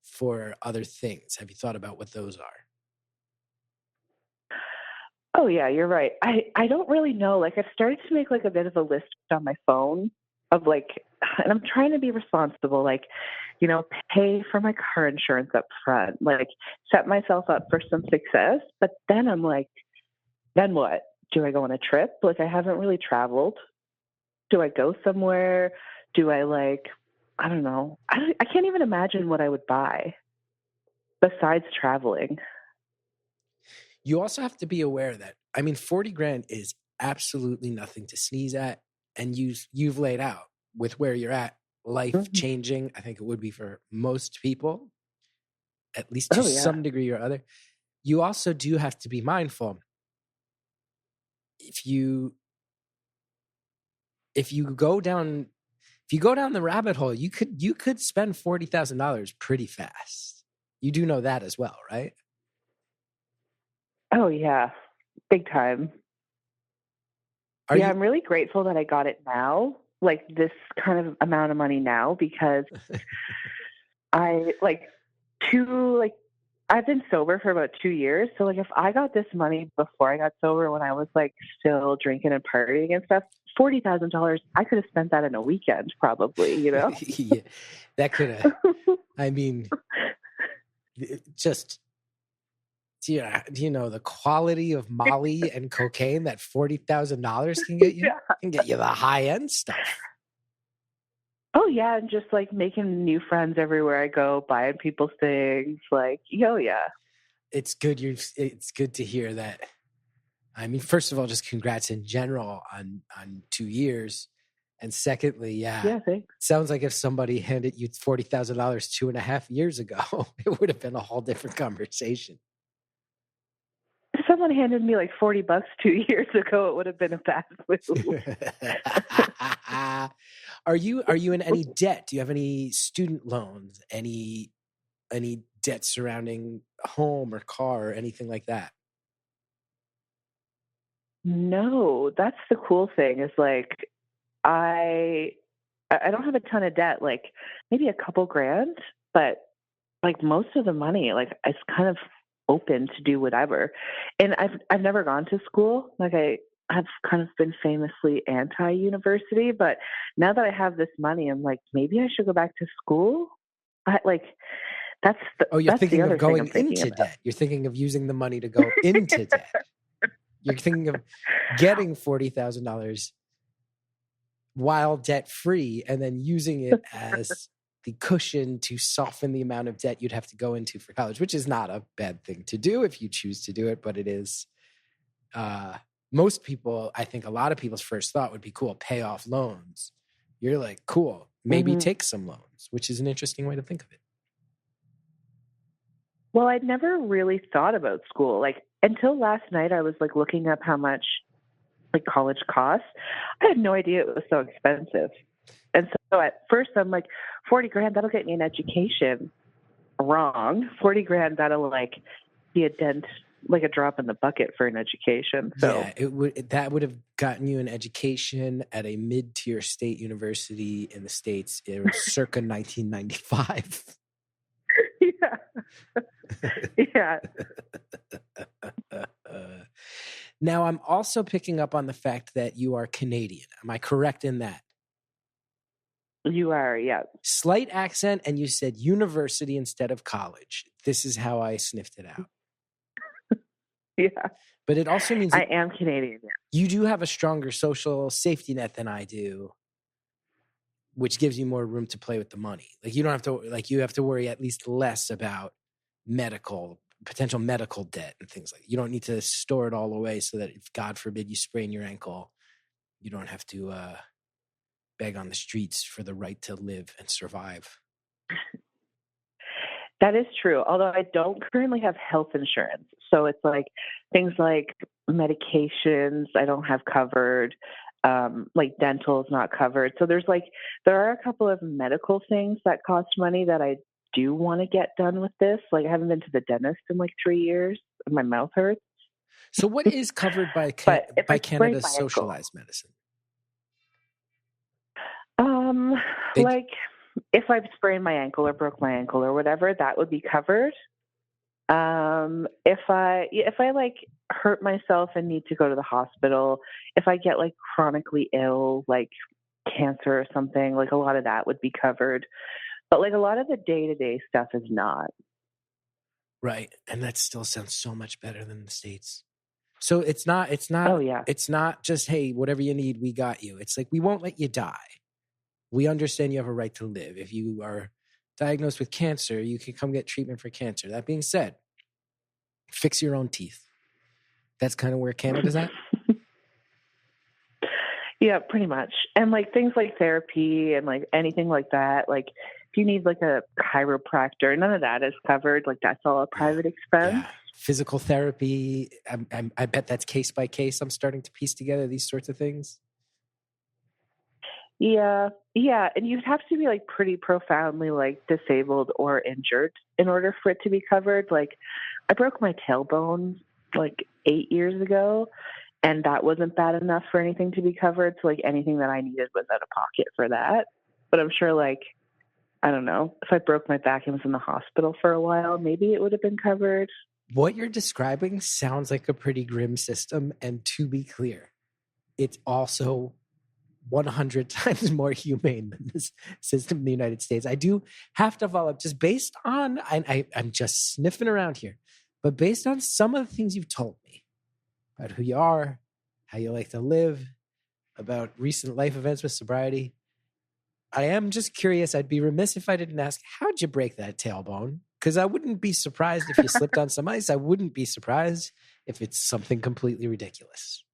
Speaker 1: for other things. Have you thought about what those are?
Speaker 4: Oh yeah, you're right. I don't really know. Like I've started to make like a bit of a list on my phone of like, and I'm trying to be responsible, like, you know, pay for my car insurance up front, like set myself up for some success. But then I'm like, then what? Do I go on a trip? Like I haven't really traveled. Do I go somewhere? Do I like, I don't know. I can't even imagine what I would buy besides traveling.
Speaker 1: You also have to be aware that, I mean, 40 grand is absolutely nothing to sneeze at. And you've laid out with where you're at, life changing. I think it would be for most people, at least to some degree or other. You also do have to be mindful. If you go down the rabbit hole, you could spend $40,000 pretty fast. You do know that as well, right?
Speaker 4: Oh yeah, big time. I'm really grateful that I got it now, like this kind of amount of money now, because I've been sober for about 2 years. So like if I got this money before I got sober, when I was like still drinking and partying and stuff, $40,000, I could have spent that in a weekend probably, you know?
Speaker 1: Yeah, that could have, I mean, just, do you know the quality of Molly and cocaine that $40,000 can get you? Can get you the high end stuff.
Speaker 4: Oh yeah, and just like making new friends everywhere I go, buying people's things, like yeah.
Speaker 1: It's good. It's good to hear that. I mean, first of all, just congrats in general on 2 years, and secondly,
Speaker 4: thanks.
Speaker 1: Sounds like if somebody handed you $40,000 2.5 years ago, it would have been a whole different conversation.
Speaker 4: If someone handed me like $40 2 years ago, it would have been a fast move.
Speaker 1: Are you in any debt? Do you have any student loans? Any debt surrounding a home or car or anything like that?
Speaker 4: No, that's the cool thing is like I don't have a ton of debt, like maybe a couple grand, but like most of the money, like it's kind of open to do whatever. And I've never gone to school. Like I've kind of been famously anti-university, but now that I have this money, I'm like, maybe I should go back to school.
Speaker 1: You're thinking of going into debt. You're thinking of using the money to go into debt. You're thinking of getting $40,000 while debt free and then using it as the cushion to soften the amount of debt you'd have to go into for college, which is not a bad thing to do if you choose to do it, but it is, most people, I think a lot of people's first thought would be, cool, pay off loans. You're like, cool, maybe take some loans, which is an interesting way to think of it.
Speaker 4: Well, I'd never really thought about school. Like until last night, I was like looking up how much like college costs. I had no idea it was so expensive. And so at first I'm like, 40 grand, that'll get me an education. Wrong. 40 grand, that'll like be a dent, like a drop in the bucket for an education. So
Speaker 1: yeah, that would have gotten you an education at a mid-tier state university in the States. It was circa 1995.
Speaker 4: Yeah.
Speaker 1: Now, I'm also picking up on the fact that you are Canadian. Am I correct in that?
Speaker 4: You are, yeah.
Speaker 1: Slight accent, and you said university instead of college. This is how I sniffed it out.
Speaker 4: Yeah.
Speaker 1: But it also means
Speaker 4: I am Canadian. Yeah.
Speaker 1: You do have a stronger social safety net than I do, which gives you more room to play with the money. Like you don't have to, like you have to worry at least less about potential medical debt and things like that. You don't need to store it all away so that if God forbid you sprain your ankle, you don't have to beg on the streets for the right to live and survive.
Speaker 4: That is true. Although I don't currently have health insurance. So it's like things like medications I don't have covered, like dental is not covered. So there are a couple of medical things that cost money that I do want to get done with this. Like I haven't been to the dentist in like 3 years and my mouth hurts.
Speaker 1: So what is covered by
Speaker 4: But if I sprain
Speaker 1: Canada's
Speaker 4: my ankle,
Speaker 1: socialized medicine?
Speaker 4: Like if I've sprained my ankle or broke my ankle or whatever, that would be covered. If I like hurt myself and need to go to the hospital, if I get like chronically ill, like cancer or something, like a lot of that would be covered. But like a lot of the day-to-day stuff is not.
Speaker 1: Right. And that still sounds so much better than the States. So it's not
Speaker 4: Oh yeah.
Speaker 1: It's not just, hey, whatever you need, we got you. It's like, we won't let you die. We understand you have a right to live. If you are diagnosed with cancer, you can come get treatment for cancer. That being said, fix your own teeth. That's kind of where Canada's at.
Speaker 4: Yeah, pretty much. And like things like therapy and like anything like that, like if you need like a chiropractor, none of that is covered. Like that's all a private expense.
Speaker 1: Yeah. Physical therapy, I bet that's case by case. I'm starting to piece together these sorts of things.
Speaker 4: Yeah. And you'd have to be like pretty profoundly like disabled or injured in order for it to be covered. Like I broke my tailbone like 8 years ago, and that wasn't bad enough for anything to be covered. So like anything that I needed was out of pocket for that. But I'm sure like, I don't know, if I broke my back and was in the hospital for a while, maybe it would have been covered.
Speaker 1: What you're describing sounds like a pretty grim system. And to be clear, it's also 100 times more humane than this system in the United States. I do have to follow up just based on, I'm just sniffing around here, but based on some of the things you've told me about who you are, how you like to live, about recent life events with sobriety, I am just curious. I'd be remiss if I didn't ask, how'd you break that tailbone? Because I wouldn't be surprised if you slipped on some ice. I wouldn't be surprised if it's something completely ridiculous.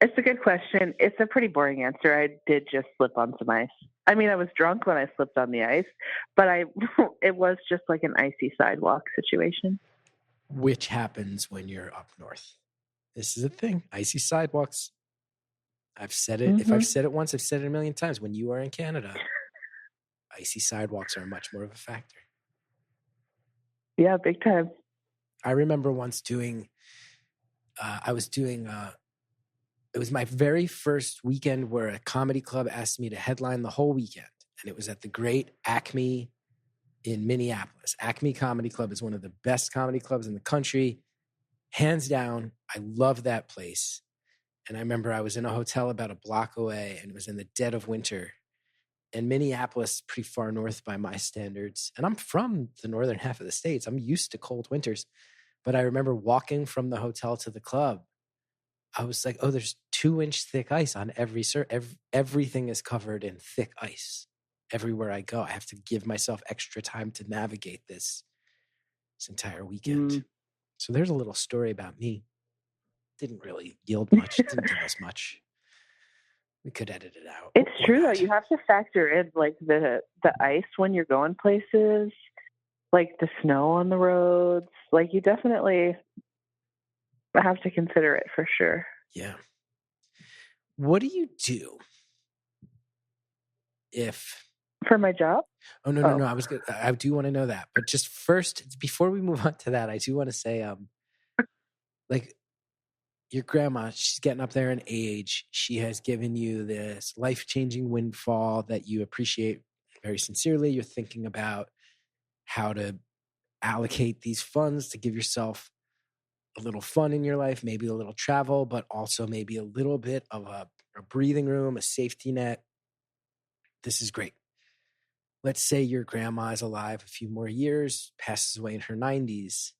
Speaker 4: It's a good question. It's a pretty boring answer. I did just slip on some ice. I mean, I was drunk when I slipped on the ice, but it was just like an icy sidewalk situation.
Speaker 1: Which happens when you're up north. This is a thing. Icy sidewalks. I've said it. Mm-hmm. If I've said it once, I've said it a million times. When you are in Canada, icy sidewalks are much more of a factor.
Speaker 4: Yeah, big time.
Speaker 1: I remember once it was my very first weekend where a comedy club asked me to headline the whole weekend. And it was at the great Acme in Minneapolis. Acme Comedy Club is one of the best comedy clubs in the country. Hands down, I love that place. And I remember I was in a hotel about a block away, and it was in the dead of winter. And Minneapolis is pretty far north by my standards. And I'm from the northern half of the States. I'm used to cold winters. But I remember walking from the hotel to the club. I was like, oh, there's 2-inch thick ice on everything is covered in thick ice. Everywhere I go, I have to give myself extra time to navigate this entire weekend. So there's a little story about me. Didn't really yield much. Didn't give us much. We could edit it out.
Speaker 4: It's true though. You have to factor in like the ice when you're going places, like the snow on the roads. Like you definitely have to consider it for sure.
Speaker 1: Yeah. What do you do if
Speaker 4: for my job?
Speaker 1: Oh no. I do want to know that, but just first, before we move on to that, I do want to say, like your grandma, she's getting up there in age. She has given you this life-changing windfall that you appreciate very sincerely. You're thinking about how to allocate these funds to give yourself a little fun in your life, maybe a little travel, but also maybe a little bit of a breathing room, a safety net. This is great. Let's say your grandma is alive a few more years, passes away in her 90s,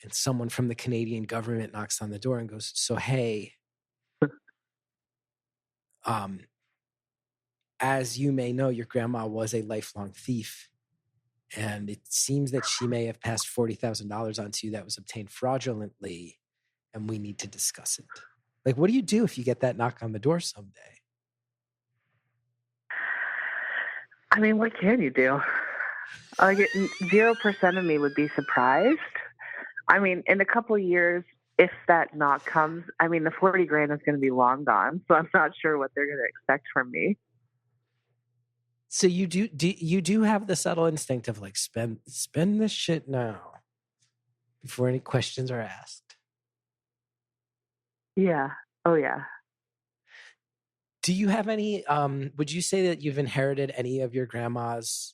Speaker 1: and someone from the Canadian government knocks on the door and goes, so, hey, as you may know, your grandma was a lifelong thief, And it seems that she may have passed $40,000 onto you that was obtained fraudulently, and we need to discuss it. Like, what do you do if you get that knock on the door someday?
Speaker 4: I mean, what can you do? Like, 0% of me would be surprised. I mean, in a couple of years, if that knock comes, I mean, the 40 grand is going to be long gone. So I'm not sure what they're going to expect from me.
Speaker 1: So you do have the subtle instinct of like, spend this shit now before any questions are asked.
Speaker 4: Yeah. Oh, yeah.
Speaker 1: Do you have any, would you say that you've inherited any of your grandma's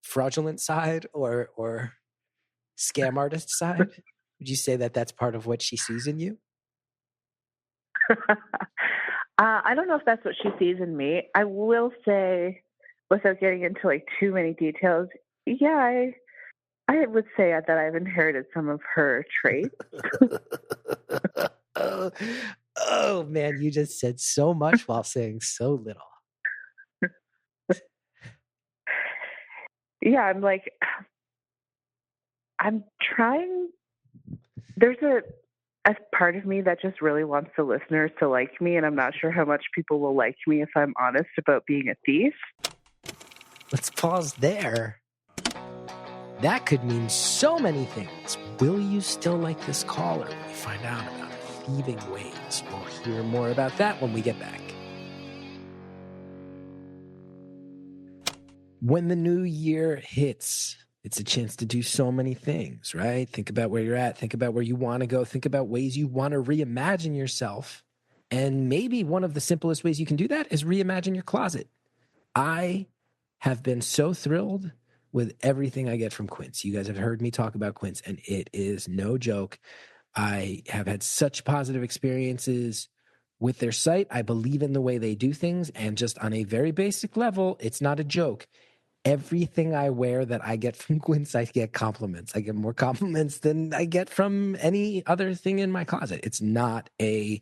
Speaker 1: fraudulent side or scam artist side? Would you say that that's part of what she sees in you?
Speaker 4: I don't know if that's what she sees in me. I will say, without getting into like too many details, yeah, I would say that I've inherited some of her traits.
Speaker 1: Oh man, you just said so much while saying so little.
Speaker 4: Yeah, I'm trying. There's a part of me that just really wants the listeners to like me, and I'm not sure how much people will like me if I'm honest about being a thief.
Speaker 1: Let's pause there. That could mean so many things. Will you still like this caller when you find out about her thieving ways? We'll hear more about that when we get back. When the new year hits, it's a chance to do so many things, right? Think about where you're at. Think about where you want to go. Think about ways you want to reimagine yourself. And maybe one of the simplest ways you can do that is reimagine your closet. I have been so thrilled with everything I get from Quince. You guys have heard me talk about Quince, and it is no joke. I have had such positive experiences with their site. I believe in the way they do things, and just on a very basic level, it's not a joke. Everything I wear that I get from Quince, I get compliments. I get more compliments than I get from any other thing in my closet. It's not a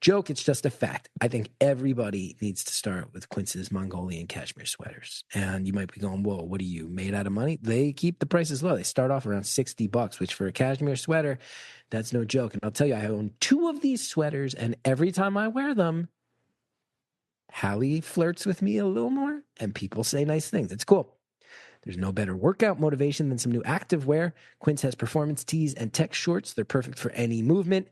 Speaker 1: joke. It's just a fact. I think everybody needs to start with Quince's Mongolian cashmere sweaters. And you might be going, whoa, what are you, made out of money? They keep the prices low. They start off around $60, which for a cashmere sweater, that's no joke. And I'll tell you, I own 2 of these sweaters, and every time I wear them, Hallie flirts with me a little more, and people say nice things. It's cool. There's no better workout motivation than some new active wear. Quince has performance tees and tech shorts. They're perfect for any movement.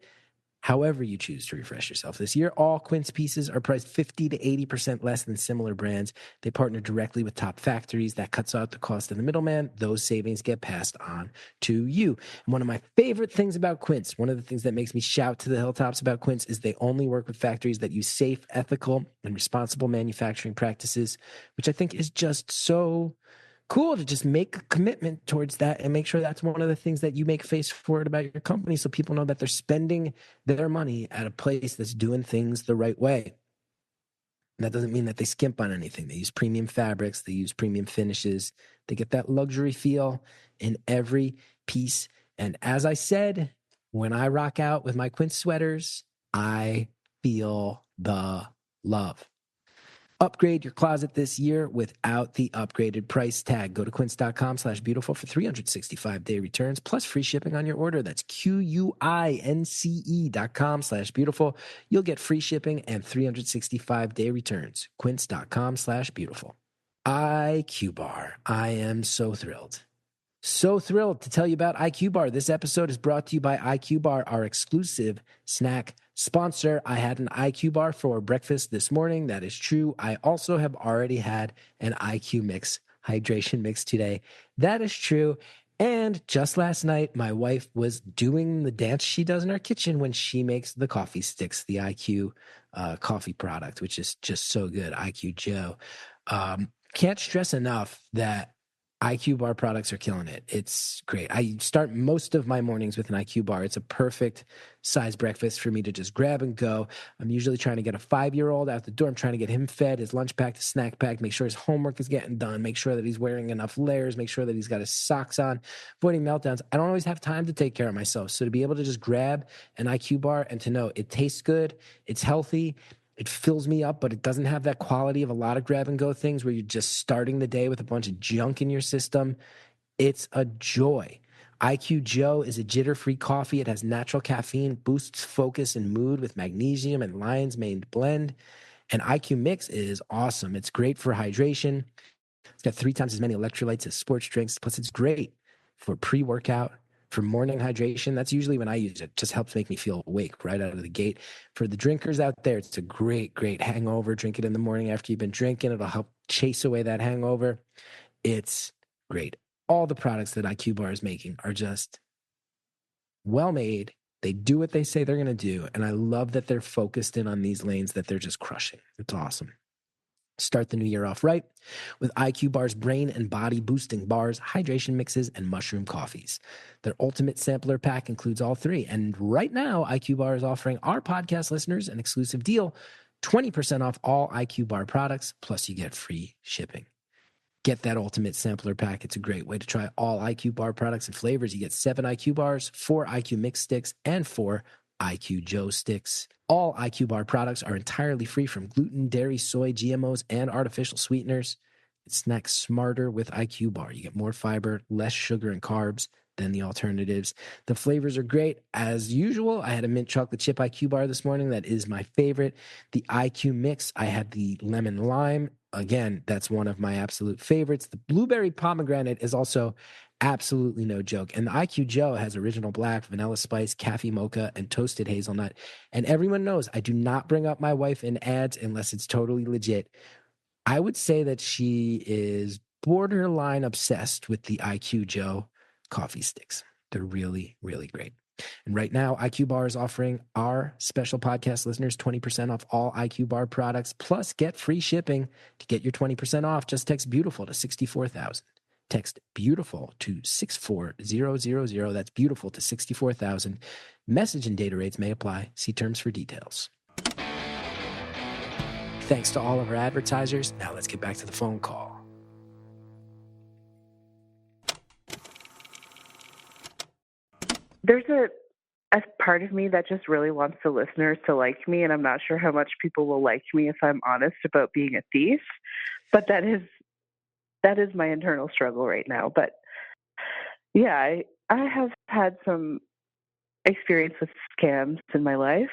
Speaker 1: However you choose to refresh yourself this year, all Quince pieces are priced 50 to 80% less than similar brands. They partner directly with top factories. That cuts out the cost of the middleman. Those savings get passed on to you. And one of my favorite things about Quince, one of the things that makes me shout to the hilltops about Quince, is they only work with factories that use safe, ethical, and responsible manufacturing practices, which I think is just so cool to just make a commitment towards that and make sure that's one of the things that you make face forward about your company, so people know that they're spending their money at a place that's doing things the right way. And that doesn't mean that they skimp on anything. They use premium fabrics, they use premium finishes, they get that luxury feel in every piece. And as I said, when I rock out with my Quince sweaters, I feel the love. Upgrade your closet this year without the upgraded price tag. Go to quince.com/beautiful for 365-day returns plus free shipping on your order. That's QUINCE.com/beautiful. You'll get free shipping and 365-day returns. Quince.com/beautiful. IQ Bar. I am so thrilled. So thrilled to tell you about IQ Bar. This episode is brought to you by IQ Bar, our exclusive snack sponsor. I had an IQ Bar for breakfast this morning. That is true. I also have already had an IQ Mix hydration mix today. That is true. And just last night, my wife was doing the dance she does in our kitchen when she makes the coffee sticks, the IQ coffee product, which is just so good. IQ Joe. Can't stress enough that IQ Bar products are killing it. It's great. I start most of my mornings with an IQ Bar. It's a perfect size breakfast for me to just grab and go. I'm usually trying to get a 5-year-old out the door. I'm trying to get him fed, his lunch packed, his snack packed, make sure his homework is getting done, make sure that he's wearing enough layers, make sure that he's got his socks on, avoiding meltdowns. I don't always have time to take care of myself. So to be able to just grab an IQ Bar and to know it tastes good, it's healthy, It fills me up, but it doesn't have that quality of a lot of grab and go things where you're just starting the day with a bunch of junk in your system. It's a joy. IQ Joe is a jitter-free coffee. It has natural caffeine, boosts focus and mood with magnesium and lion's mane blend. And IQ Mix is awesome. It's great for hydration. It's got 3 times as many electrolytes as sports drinks. Plus, it's great for pre-workout, for morning hydration. That's usually when I use it. It just helps make me feel awake right out of the gate. For the drinkers out there, it's a great, great hangover. Drink it in the morning after you've been drinking. It'll help chase away that hangover. It's great. All the products that IQ Bar is making are just well made. They do what they say they're going to do. And I love that they're focused in on these lanes that they're just crushing. It's awesome. Start the new year off right with IQ Bar's brain and body boosting bars, hydration mixes, and mushroom coffees. Their ultimate sampler pack includes all 3. And right now, IQ Bar is offering our podcast listeners an exclusive deal, 20% off all IQ Bar products, plus you get free shipping. Get that ultimate sampler pack. It's a great way to try all IQ Bar products and flavors. You get 7 IQ Bars, 4 IQ Mix sticks, and 4 IQ Joe sticks. All IQ Bar products are entirely free from gluten, dairy, soy, GMOs, and artificial sweeteners. It snacks smarter with IQ Bar. You get more fiber, less sugar and carbs than the alternatives. The flavors are great. As usual, I had a mint chocolate chip IQ Bar this morning. That is my favorite. The IQ Mix, I had the lemon lime. Again, that's one of my absolute favorites. The blueberry pomegranate is also absolutely no joke. And the IQ Joe has original black, vanilla spice, cafe mocha, and toasted hazelnut. And everyone knows I do not bring up my wife in ads unless it's totally legit. I would say that she is borderline obsessed with the IQ Joe coffee sticks. They're really, really great. And right now, IQ Bar is offering our special podcast listeners 20% off all IQ Bar products, plus get free shipping. To get your 20% off, just text BEAUTIFUL to 64,000. Text BEAUTIFUL to 64000. That's BEAUTIFUL to 64,000. Message and data rates may apply. See terms for details. Thanks to all of our advertisers. Now let's get back to the phone call.
Speaker 4: There's a part of me that just really wants the listeners to like me, and I'm not sure how much people will like me if I'm honest about being a thief. But that is my internal struggle right now. But yeah, I have had some experience with scams in my life.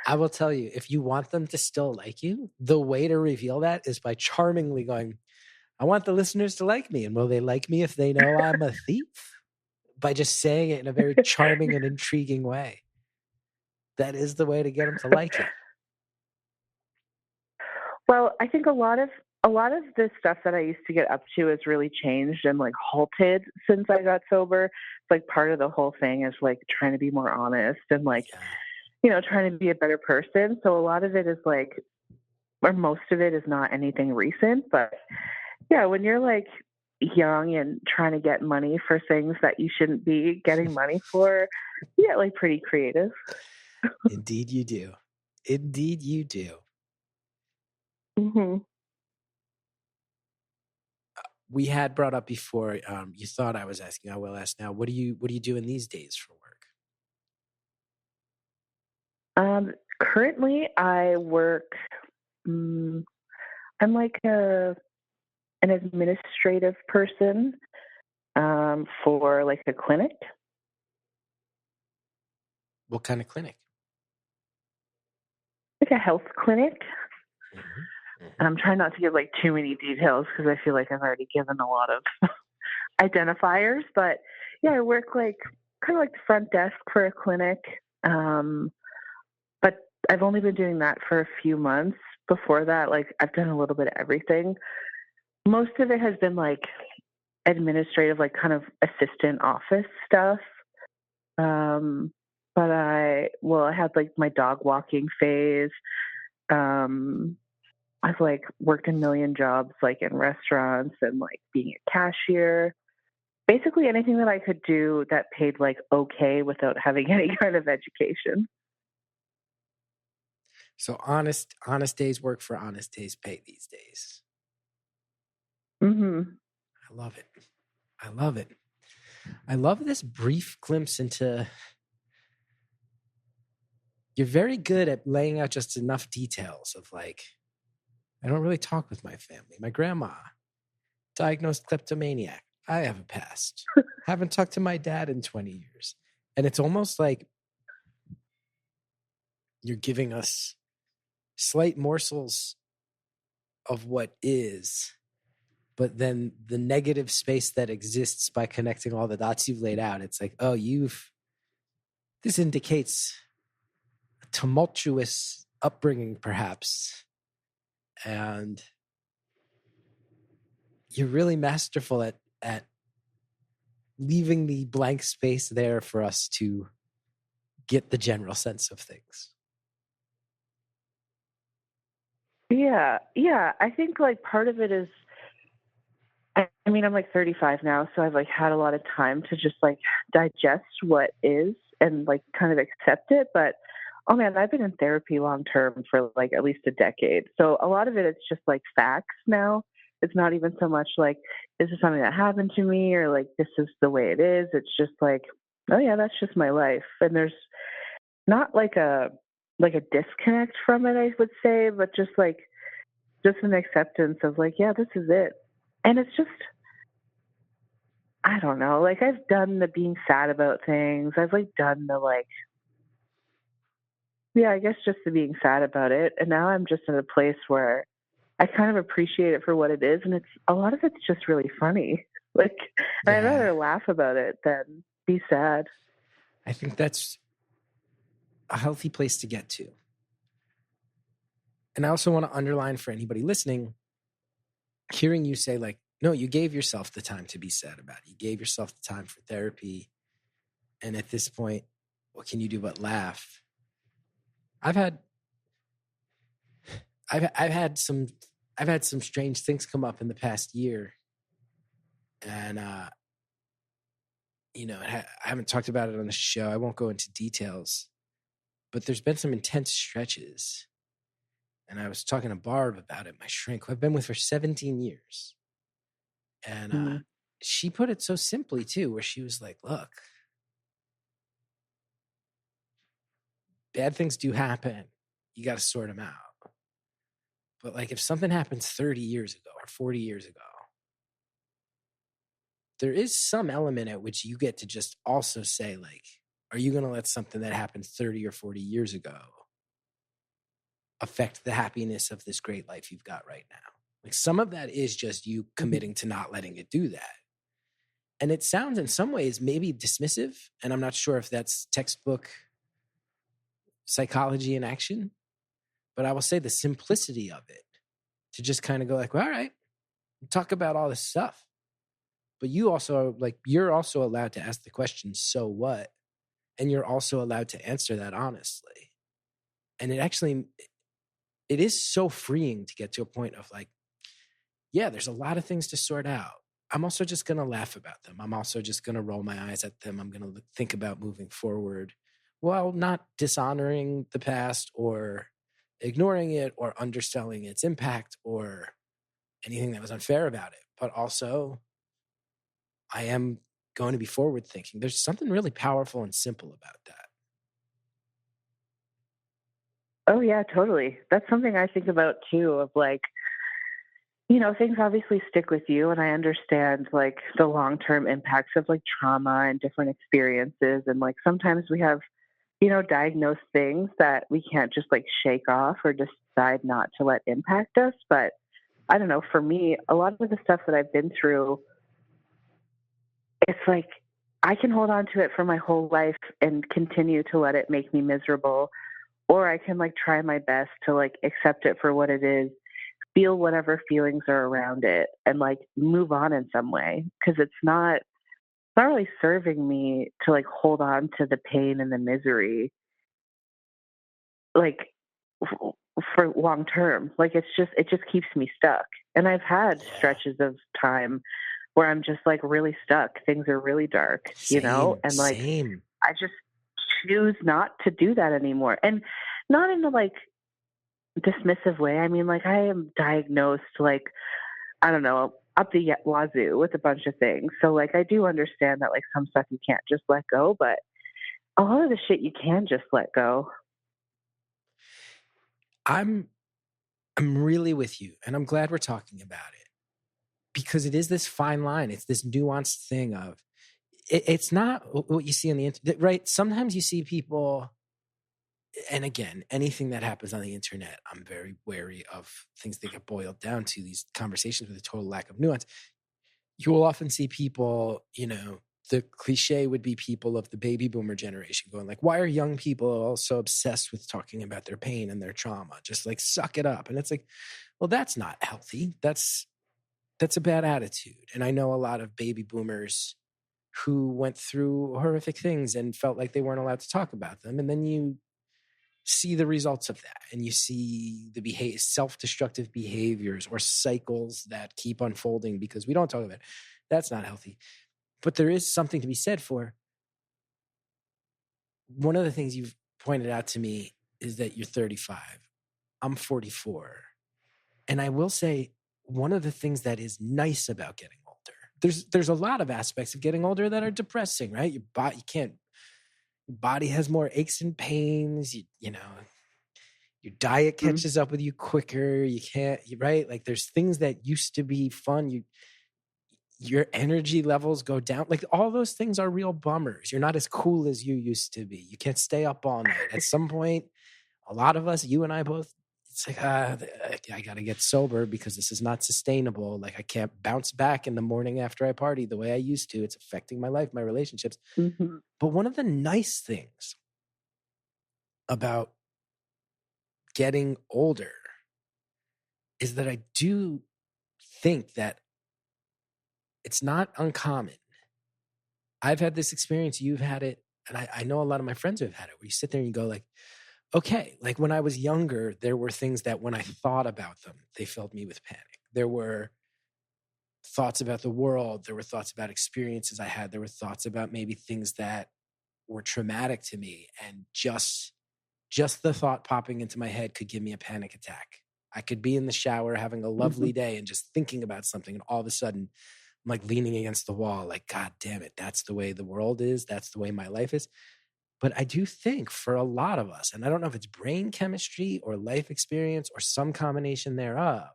Speaker 1: I will tell you, if you want them to still like you, the way to reveal that is by charmingly going, I want the listeners to like me. And will they like me if they know I'm a thief? By just saying it in a very charming and intriguing way. That is the way to get them to like you.
Speaker 4: Well, I think a lot of the stuff that I used to get up to has really changed and like halted since I got sober. It's like part of the whole thing is like trying to be more honest and like, trying to be a better person. So a lot of it is like, or most of it is not anything recent, but yeah, when you're like young and trying to get money for things that you shouldn't be getting money for, you get like pretty creative.
Speaker 1: Indeed you do. Indeed you do.
Speaker 4: Mm-hmm.
Speaker 1: We had brought up before, you thought I was asking, I will ask now, what do you do in these days for work?
Speaker 4: Currently I work, I'm like an administrative person for like a clinic.
Speaker 1: What kind of clinic?
Speaker 4: Like a health clinic.
Speaker 1: Mm-hmm. Mm-hmm.
Speaker 4: And I'm trying not to give like too many details because I feel like I've already given a lot of identifiers. But yeah, I work like kind of like the front desk for a clinic. But I've only been doing that for a few months. Before that, like I've done a little bit of everything. Most of it has been like administrative, like kind of assistant office stuff. But I had like my dog walking phase. I've like worked a million jobs, like in restaurants and like being a cashier. Basically anything that I could do that paid like okay without having any kind of education.
Speaker 1: So honest days work for honest days pay these days.
Speaker 4: Mm-hmm.
Speaker 1: I love it. I love it. I love this brief glimpse into You're very good at laying out just enough details of like, I don't really talk with my family. My grandma, diagnosed kleptomaniac. I have a past. Haven't talked to my dad in 20 years. And it's almost like you're giving us slight morsels of what is, but then the negative space that exists by connecting all the dots you've laid out, it's like, oh, this indicates a tumultuous upbringing, perhaps. And you're really masterful at leaving the blank space there for us to get the general sense of things.
Speaker 4: Yeah. I think like part of it is, I mean, I'm like 35 now, so I've like had a lot of time to just like digest what is and like kind of accept it. But oh man, I've been in therapy long term for like at least a decade. So a lot of it's just like facts now. It's not even so much like, this is something that happened to me or like, this is the way it is. It's just like, oh yeah, that's just my life. And there's not like a disconnect from it, I would say, but just an acceptance of like, yeah, this is it. And it's just, I don't know, like I've done the being sad about things. I've like done the like, yeah, I guess just the being sad about it. And now I'm just in a place where I kind of appreciate it for what it is. And a lot of it's just really funny. Like, I'd rather laugh about it than be sad.
Speaker 1: I think that's a healthy place to get to. And I also want to underline for anybody listening, hearing you say like, no, you gave yourself the time to be sad about it. You gave yourself the time for therapy. And at this point, what can you do but laugh? I've had some strange things come up in the past year. And, I haven't talked about it on the show. I won't go into details, but there's been some intense stretches. And I was talking to Barb about it, my shrink, who I've been with for 17 years. And she put it so simply, too, where she was like, look, bad things do happen. You got to sort them out. But like if something happens 30 years ago or 40 years ago, there is some element at which you get to just also say like, are you going to let something that happened 30 or 40 years ago affect the happiness of this great life you've got right now? Like some of that is just you committing to not letting it do that. And it sounds in some ways maybe dismissive. And I'm not sure if that's textbook psychology in action, but I will say the simplicity of it to just kind of go like, well, all right, talk about all this stuff. But you also you're also allowed to ask the question, so what? And you're also allowed to answer that honestly. And it is so freeing to get to a point of like, yeah, there's a lot of things to sort out. I'm also just going to laugh about them. I'm also just going to roll my eyes at them. I'm going to think about moving forward while not dishonoring the past or ignoring it or underselling its impact or anything that was unfair about it. But also, I am going to be forward thinking. There's something really powerful and simple about that.
Speaker 4: Oh yeah, totally. That's something I think about too, of like, things obviously stick with you, and I understand like the long-term impacts of like trauma and different experiences. And like sometimes we have, diagnosed things that we can't just like shake off or decide not to let impact us. But I don't know, for me, a lot of the stuff that I've been through, it's like I can hold on to it for my whole life and continue to let it make me miserable. Or I can like try my best to like accept it for what it is, feel whatever feelings are around it, and like move on in some way. Cause it's not really serving me to like hold on to the pain and the misery, like for long term. Like it just keeps me stuck. And I've had stretches of time where I'm just like really stuck. Things are really dark, and like, I just choose not to do that anymore. And not in a like dismissive way. I mean, like I am diagnosed like, I don't know, up the wazoo with a bunch of things. So like, I do understand that like some stuff you can't just let go, but a lot of the shit you can just let go.
Speaker 1: I'm really with you, and I'm glad we're talking about it, because it is this fine line. It's this nuanced thing of it's not what you see on the internet, right? Sometimes you see people, and again, anything that happens on the internet, I'm very wary of things that get boiled down to these conversations with a total lack of nuance. You will often see people, the cliche would be people of the baby boomer generation going like, why are young people all so obsessed with talking about their pain and their trauma? Just like suck it up. And it's like, well, that's not healthy. That's a bad attitude. And I know a lot of baby boomers who went through horrific things and felt like they weren't allowed to talk about them. And then you see the results of that, and you see the self-destructive behaviors or cycles that keep unfolding because we don't talk about it. That's not healthy. But there is something to be said for, one of the things you've pointed out to me is that you're 35. I'm 44. And I will say, one of the things that is nice about getting older, there's a lot of aspects of getting older that are depressing, right? Your body has more aches and pains. Your diet catches up with you quicker. You can't, right? Like there's things that used to be fun. Your energy levels go down. Like all those things are real bummers. You're not as cool as you used to be. You can't stay up all night. At some point, a lot of us, you and I both, it's like, I got to get sober because this is not sustainable. Like I can't bounce back in the morning after I party the way I used to. It's affecting my life, my relationships.
Speaker 4: Mm-hmm.
Speaker 1: But one of the nice things about getting older is that I do think that it's not uncommon. I've had this experience, you've had it, and I know a lot of my friends have had it, where you sit there and you go like, okay, like when I was younger, there were things that when I thought about them, they filled me with panic. There were thoughts about the world. There were thoughts about experiences I had. There were thoughts about maybe things that were traumatic to me. And just the thought popping into my head could give me a panic attack. I could be in the shower having a lovely day and just thinking about something, and all of a sudden I'm like leaning against the wall, like, God damn it, that's the way the world is. That's the way my life is. But I do think for a lot of us, and I don't know if it's brain chemistry or life experience or some combination thereof,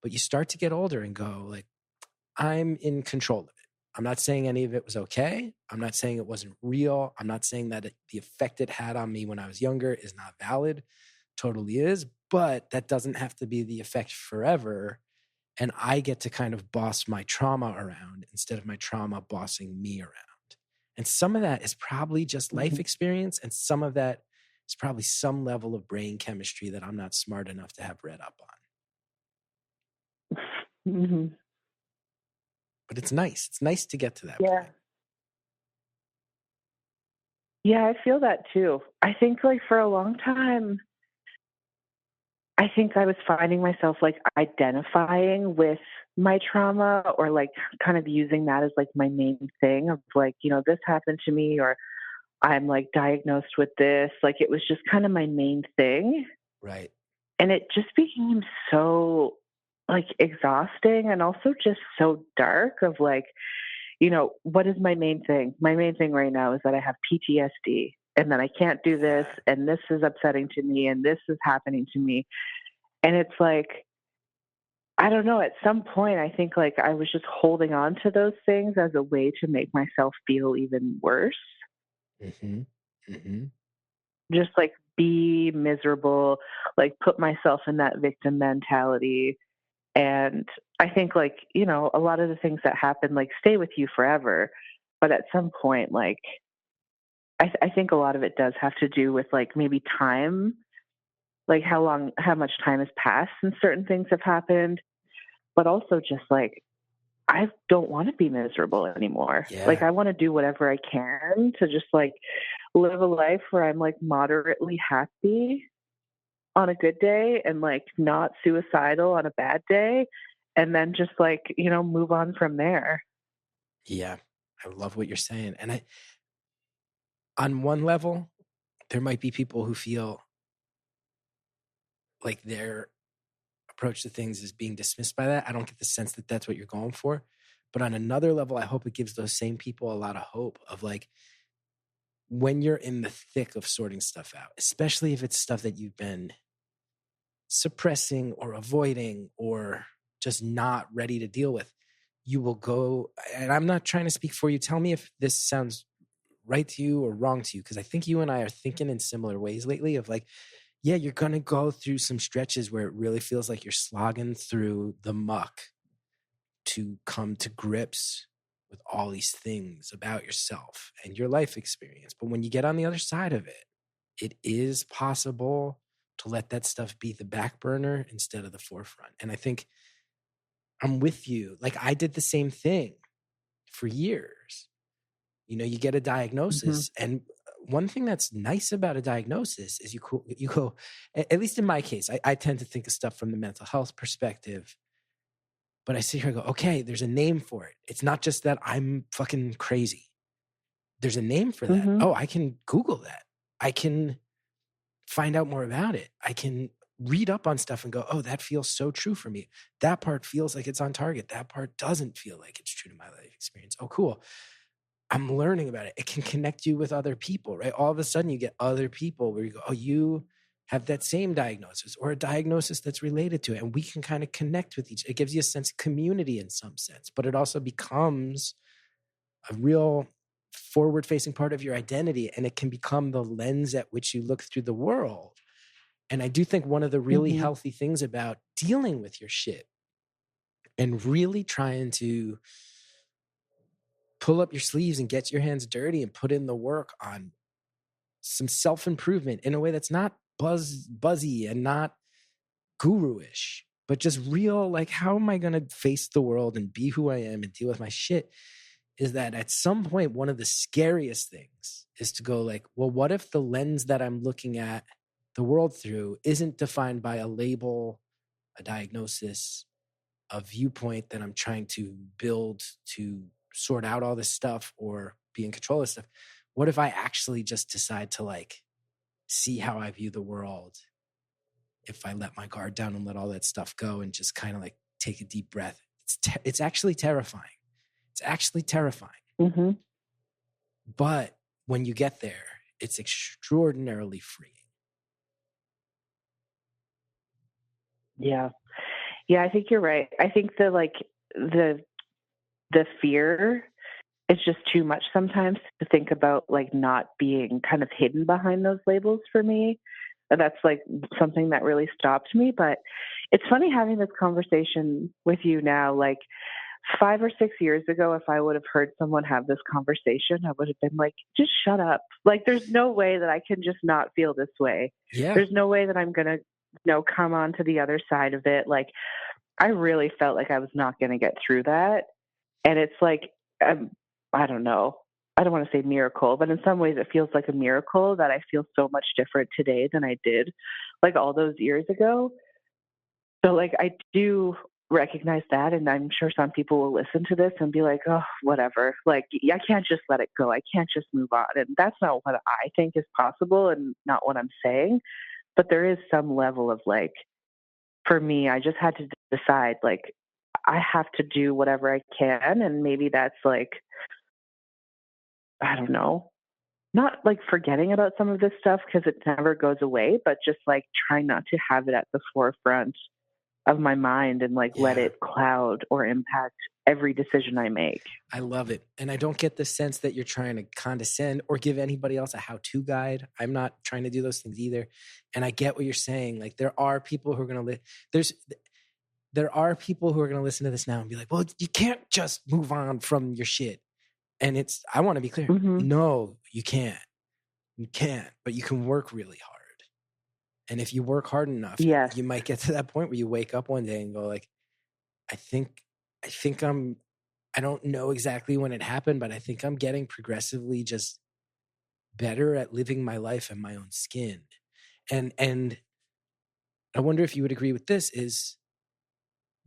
Speaker 1: but you start to get older and go like, I'm in control of it. I'm not saying any of it was okay. I'm not saying it wasn't real. I'm not saying that the effect it had on me when I was younger is not valid. Totally is. But that doesn't have to be the effect forever. And I get to kind of boss my trauma around instead of my trauma bossing me around. And some of that is probably just life experience. And some of that is probably some level of brain chemistry that I'm not smart enough to have read up on.
Speaker 4: Mm-hmm.
Speaker 1: But it's nice. It's nice to get to that
Speaker 4: Yeah.
Speaker 1: point.
Speaker 4: Yeah, I feel that too. I think like for a long time, I think I was finding myself like identifying with my trauma, or like kind of using that as like my main thing of like, this happened to me, or I'm like diagnosed with this. Like it was just kind of my main thing.
Speaker 1: Right.
Speaker 4: And it just became so like exhausting, and also just so dark of like, what is my main thing? My main thing right now is that I have PTSD, and that I can't do this, and this is upsetting to me, and this is happening to me. And it's like, I don't know, at some point I think like I was just holding on to those things as a way to make myself feel even worse.
Speaker 1: Mm-hmm. Mm-hmm.
Speaker 4: Just like be miserable, like put myself in that victim mentality. And I think like, a lot of the things that happen like stay with you forever. But at some point, like, I think a lot of it does have to do with like maybe time, like how much time has passed since certain things have happened. But also just like, I don't want to be miserable anymore.
Speaker 1: Yeah.
Speaker 4: Like I want to do whatever I can to just like live a life where I'm like moderately happy on a good day, and like not suicidal on a bad day, and then just like, move on from there.
Speaker 1: Yeah. I love what you're saying. And on one level, there might be people who feel like their approach to things is being dismissed by that. I don't get the sense that that's what you're going for. But on another level, I hope it gives those same people a lot of hope of like, when you're in the thick of sorting stuff out, especially if it's stuff that you've been suppressing or avoiding or just not ready to deal with, you will go, and I'm not trying to speak for you. Tell me if this sounds right to you or wrong to you, because I think you and I are thinking in similar ways lately of like, yeah, you're going to go through some stretches where it really feels like you're slogging through the muck to come to grips with all these things about yourself and your life experience. But when you get on the other side of it, it is possible to let that stuff be the back burner instead of the forefront. And I think I'm with you. Like, I did the same thing for years. You know, you get a diagnosis, and one thing that's nice about a diagnosis is you go, at least in my case, I tend to think of stuff from the mental health perspective, but I sit here and go, okay, there's a name for it. It's not just that I'm fucking crazy. There's a name for that. Oh, I can Google that. I can find out more about it. I can read up on stuff and go, oh, that feels so true for me. That part feels like it's on target. That part doesn't feel like it's true to my life experience. Oh, cool. I'm learning about it. It can connect you with other people, right? All of a sudden you get other people where you go, oh, you have that same diagnosis or a diagnosis that's related to it. And we can kind of connect with each. It gives you a sense of community in some sense, but it also becomes a real forward-facing part of your identity, and it can become the lens at which you look through the world. And I do think one of the really healthy things about dealing with your shit and really trying to pull up your sleeves and get your hands dirty and put in the work on some self-improvement in a way that's not buzzy and not guru-ish, but just real, like, how am I going to face the world and be who I am and deal with my shit, is that at some point, one of the scariest things is to go like, well, what if the lens that I'm looking at the world through isn't defined by a label, a diagnosis, a viewpoint that I'm trying to build to sort out all this stuff or be in control of stuff? What if I actually just decide to like see how I view the world if I let my guard down and let all that stuff go and just kind of like take a deep breath? It's actually terrifying. It's actually terrifying. But when you get there, it's extraordinarily freeing.
Speaker 4: Yeah. Yeah, I think you're right. I think the fear is just too much sometimes to think about, like, not being kind of hidden behind those labels for me. That's like something that really stopped me. But it's funny having this conversation with you now. Like 5 or 6 years ago, if I would have heard someone have this conversation, I would have been like, just shut up. Like, there's no way that I can just not feel this way.
Speaker 1: Yeah.
Speaker 4: There's no way that I'm going to, come on to the other side of it. Like, I really felt like I was not going to get through that. And it's like, I don't know. I don't want to say miracle, but in some ways it feels like a miracle that I feel so much different today than I did like all those years ago. So like, I do recognize that. And I'm sure some people will listen to this and be like, oh, whatever. Like, I can't just let it go. I can't just move on. And that's not what I think is possible and not what I'm saying. But there is some level of like, for me, I just had to decide, like, I have to do whatever I can. And maybe that's like, I don't know, not like forgetting about some of this stuff because it never goes away, but just like trying not to have it at the forefront of my mind and like let it cloud or impact every decision I make.
Speaker 1: I love it. And I don't get the sense that you're trying to condescend or give anybody else a how-to guide. I'm not trying to do those things either. And I get what you're saying. Like, there are people who are going to there are people who are going to listen to this now and be like, well, you can't just move on from your shit. And I want to be clear. No, you can't. You can't, but you can work really hard. And if you work hard enough, you might get to that point where you wake up one day and go like, I think I don't know exactly when it happened, but I think I'm getting progressively just better at living my life in my own skin. And I wonder if you would agree with this, is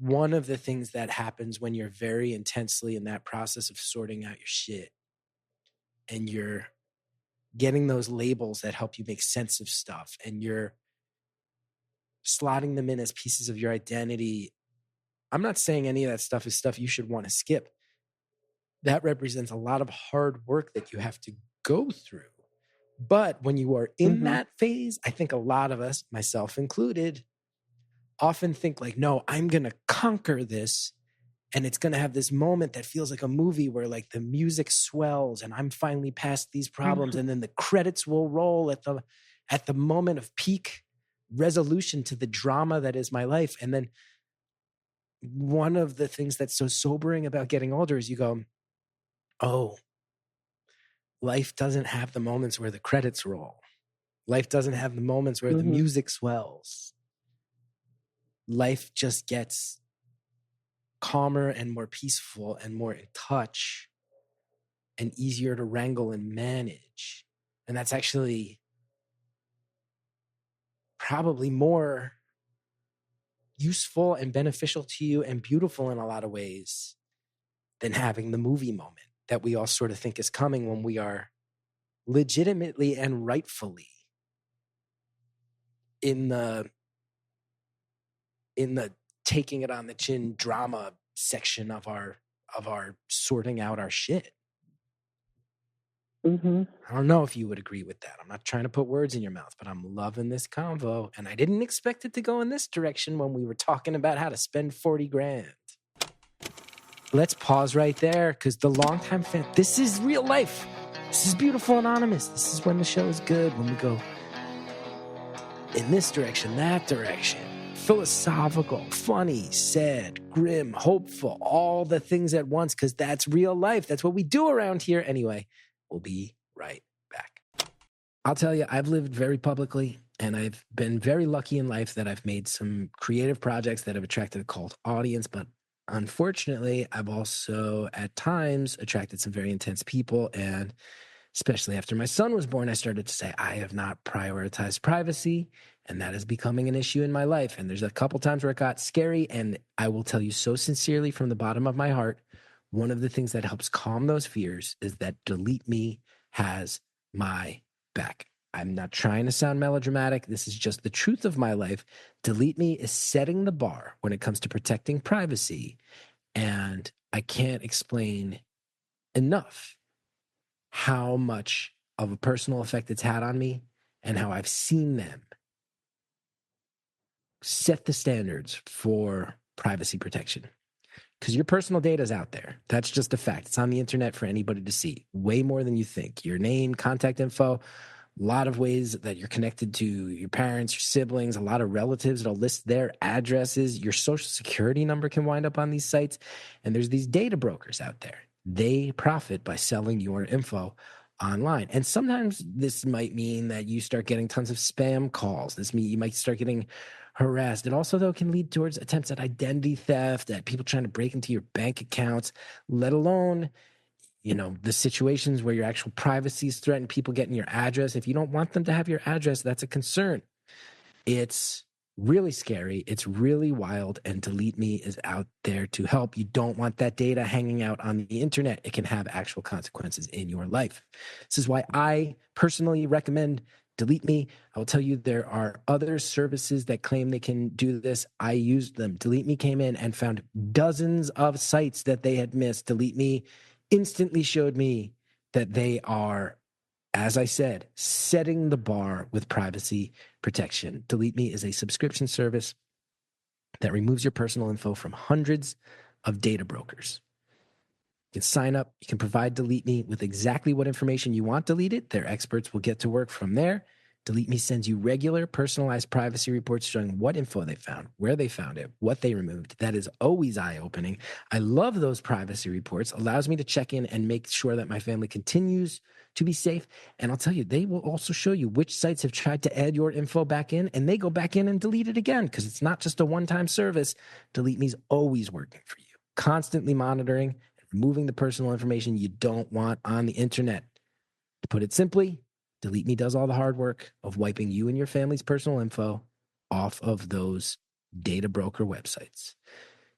Speaker 1: one of the things that happens when you're very intensely in that process of sorting out your shit and you're getting those labels that help you make sense of stuff and you're slotting them in as pieces of your identity. I'm not saying any of that stuff is stuff you should want to skip. That represents a lot of hard work that you have to go through. But when you are in that phase, I think a lot of us, myself included, often think like, no, I'm going to conquer this. And it's going to have this moment that feels like a movie where like the music swells and I'm finally past these problems. And then the credits will roll at the moment of peak resolution to the drama that is my life. And then one of the things that's so sobering about getting older is you go, oh, life doesn't have the moments where the credits roll. Life doesn't have the moments where the music swells. Life just gets calmer and more peaceful and more in touch and easier to wrangle and manage. And that's actually probably more useful and beneficial to you and beautiful in a lot of ways than having the movie moment that we all sort of think is coming when we are legitimately and rightfully in the taking it on the chin drama section of our sorting out our shit. I don't know if you would agree with that. I'm not trying to put words in your mouth, but I'm loving this convo. And I didn't expect it to go in this direction when we were talking about how to spend 40 grand. Let's pause right there because the longtime fan, this is real life. This is Beautiful Anonymous. This is when the show is good, when we go in this direction, that direction. Philosophical, funny, sad, grim, hopeful, all the things at once, because that's real life. That's what we do around here. Anyway, we'll be right back. I'll tell you, I've lived very publicly, and I've been very lucky in life that I've made some creative projects that have attracted a cult audience, but unfortunately, I've also at times attracted some very intense people, and especially after my son was born, I started to say, I have not prioritized privacy, and that is becoming an issue in my life. And there's a couple times where it got scary, and I will tell you so sincerely from the bottom of my heart, one of the things that helps calm those fears is that Delete Me has my back. I'm not trying to sound melodramatic. This is just the truth of my life. Delete Me is setting the bar when it comes to protecting privacy, and I can't explain enough how much of a personal effect it's had on me and how I've seen them set the standards for privacy protection. Because your personal data is out there. That's just a fact. It's on the internet for anybody to see. Way more than you think. Your name, contact info, a lot of ways that you're connected to your parents, your siblings, a lot of relatives. It'll list their addresses. Your social security number can wind up on these sites. And there's these data brokers out there. They profit by selling your info online. And sometimes this might mean that you start getting tons of spam calls. This means you might start getting harassed. It also, though, can lead towards attempts at identity theft, at people trying to break into your bank accounts, let alone, the situations where your actual privacy is threatened, people getting your address. If you don't want them to have your address, that's a concern. It's really scary. It's really wild, and Delete Me is out there to help. You don't want that data hanging out on the internet. It can have actual consequences in your life. This is why I personally recommend Delete Me. I will tell you there are other services that claim they can do this. I used them. Delete Me came in and found dozens of sites that they had missed. Delete Me instantly showed me that they are, as I said, setting the bar with privacy protection. Delete Me is a subscription service that removes your personal info from hundreds of data brokers. You can sign up. You can provide Delete Me with exactly what information you want deleted. Their experts will get to work from there. Delete Me sends you regular personalized privacy reports showing what info they found, where they found it, what they removed. That is always eye-opening. I love those privacy reports. Allows me to check in and make sure that my family continues to be safe. And I'll tell you, they will also show you which sites have tried to add your info back in, and they go back in and delete it again because it's not just a one-time service. Delete Me is always working for you, constantly monitoring and removing the personal information you don't want on the internet. To put it simply, Delete Me does all the hard work of wiping you and your family's personal info off of those data broker websites.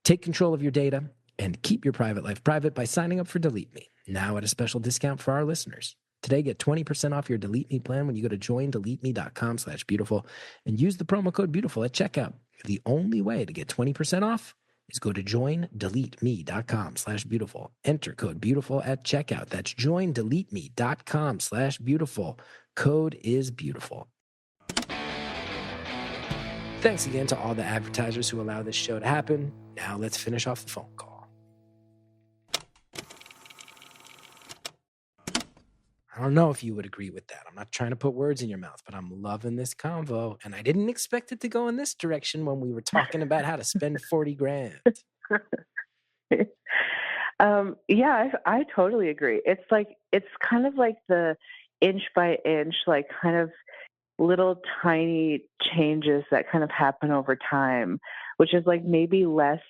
Speaker 1: Take control of your data and keep your private life private by signing up for Delete Me, now at a special discount for our listeners. Today, get 20% off your Delete Me plan when you go to joindeleteme.com/beautiful and use the promo code beautiful at checkout. The only way to get 20% off is go to joindeleteme.com/beautiful. Enter code beautiful at checkout. That's joindeleteme.com/beautiful. Code is beautiful. Thanks again to all the advertisers who allow this show to happen. Now let's finish off the phone call. I don't know if you would agree with that. I'm not trying to put words in your mouth, but I'm loving this convo. And I didn't expect it to go in this direction when we were talking about how to spend 40 grand.
Speaker 4: Yeah, I totally agree. It's kind of like the inch by inch, like kind of little tiny changes that kind of happen over time, which is like maybe less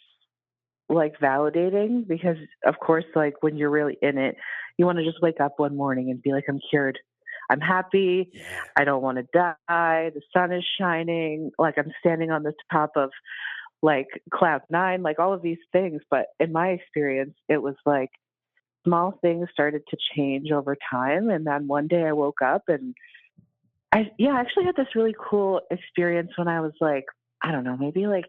Speaker 4: like validating because of course, like when you're really in it, you want to just wake up one morning and be like, I'm cured. I'm happy.
Speaker 1: Yeah.
Speaker 4: I don't want to die. The sun is shining. Like I'm standing on the top of like cloud nine, like all of these things. But in my experience, it was like small things started to change over time. And then one day I woke up and I actually had this really cool experience when I was like, I don't know, maybe like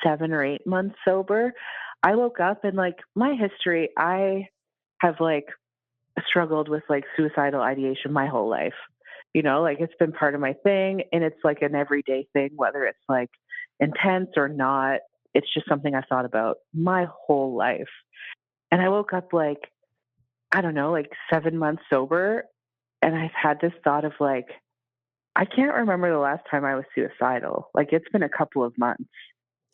Speaker 4: 7 or 8 months sober. I woke up and like my history, I have like struggled with like suicidal ideation my whole life. You know, like it's been part of my thing and it's like an everyday thing, whether it's like intense or not. It's just something I thought about my whole life. And I woke up like, I don't know, like 7 months sober. And I've had this thought of like, I can't remember the last time I was suicidal. Like it's been a couple of months.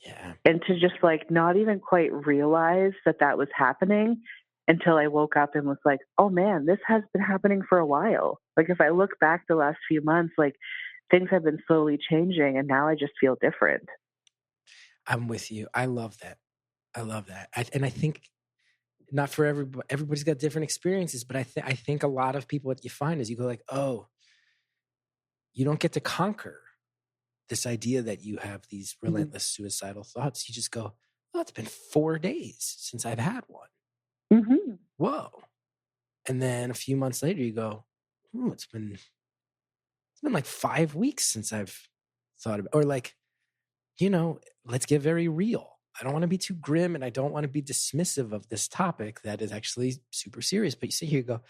Speaker 1: Yeah.
Speaker 4: And to just like not even quite realize that was happening until I woke up and was like, oh man, this has been happening for a while. Like if I look back the last few months, like things have been slowly changing and now I just feel different.
Speaker 1: I'm with you. I love that. And I think not for everybody, everybody's got different experiences, but I think a lot of people, what you find is you go like, oh, you don't get to conquer this idea that you have these relentless suicidal thoughts. You just go, oh, it's been 4 days since I've had one.
Speaker 4: Mm-hmm.
Speaker 1: Whoa. And then a few months later you go, it's been like 5 weeks since I've thought about, or like, you know, let's get very real. I don't want to be too grim and I don't want to be dismissive of this topic that is actually super serious. But you sit here, you go,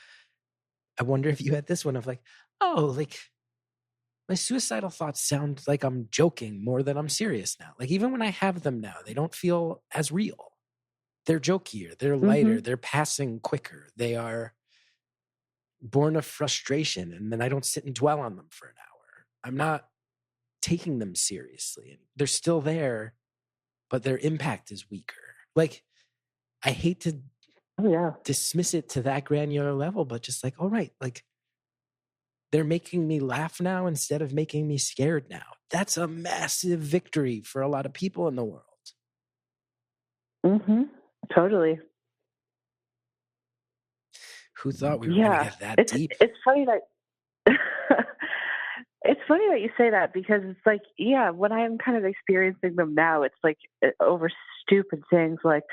Speaker 1: I wonder if you had this one of like, oh, like my suicidal thoughts sound like I'm joking more than I'm serious now. Like even when I have them now, they don't feel as real. They're jokier, they're lighter, they're passing quicker. They are born of frustration. And then I don't sit and dwell on them for an hour. I'm not taking them seriously. They're still there, but their impact is weaker. Like, I hate to dismiss it to that granular level, but just like, all right, like they're making me laugh now instead of making me scared now. That's a massive victory for a lot of people in the world.
Speaker 4: Mm-hmm. Totally.
Speaker 1: Who thought we were going to get that deep?
Speaker 4: It's funny that it's funny that you say that because it's like, yeah, when I'm kind of experiencing them now, it's like over stupid things like,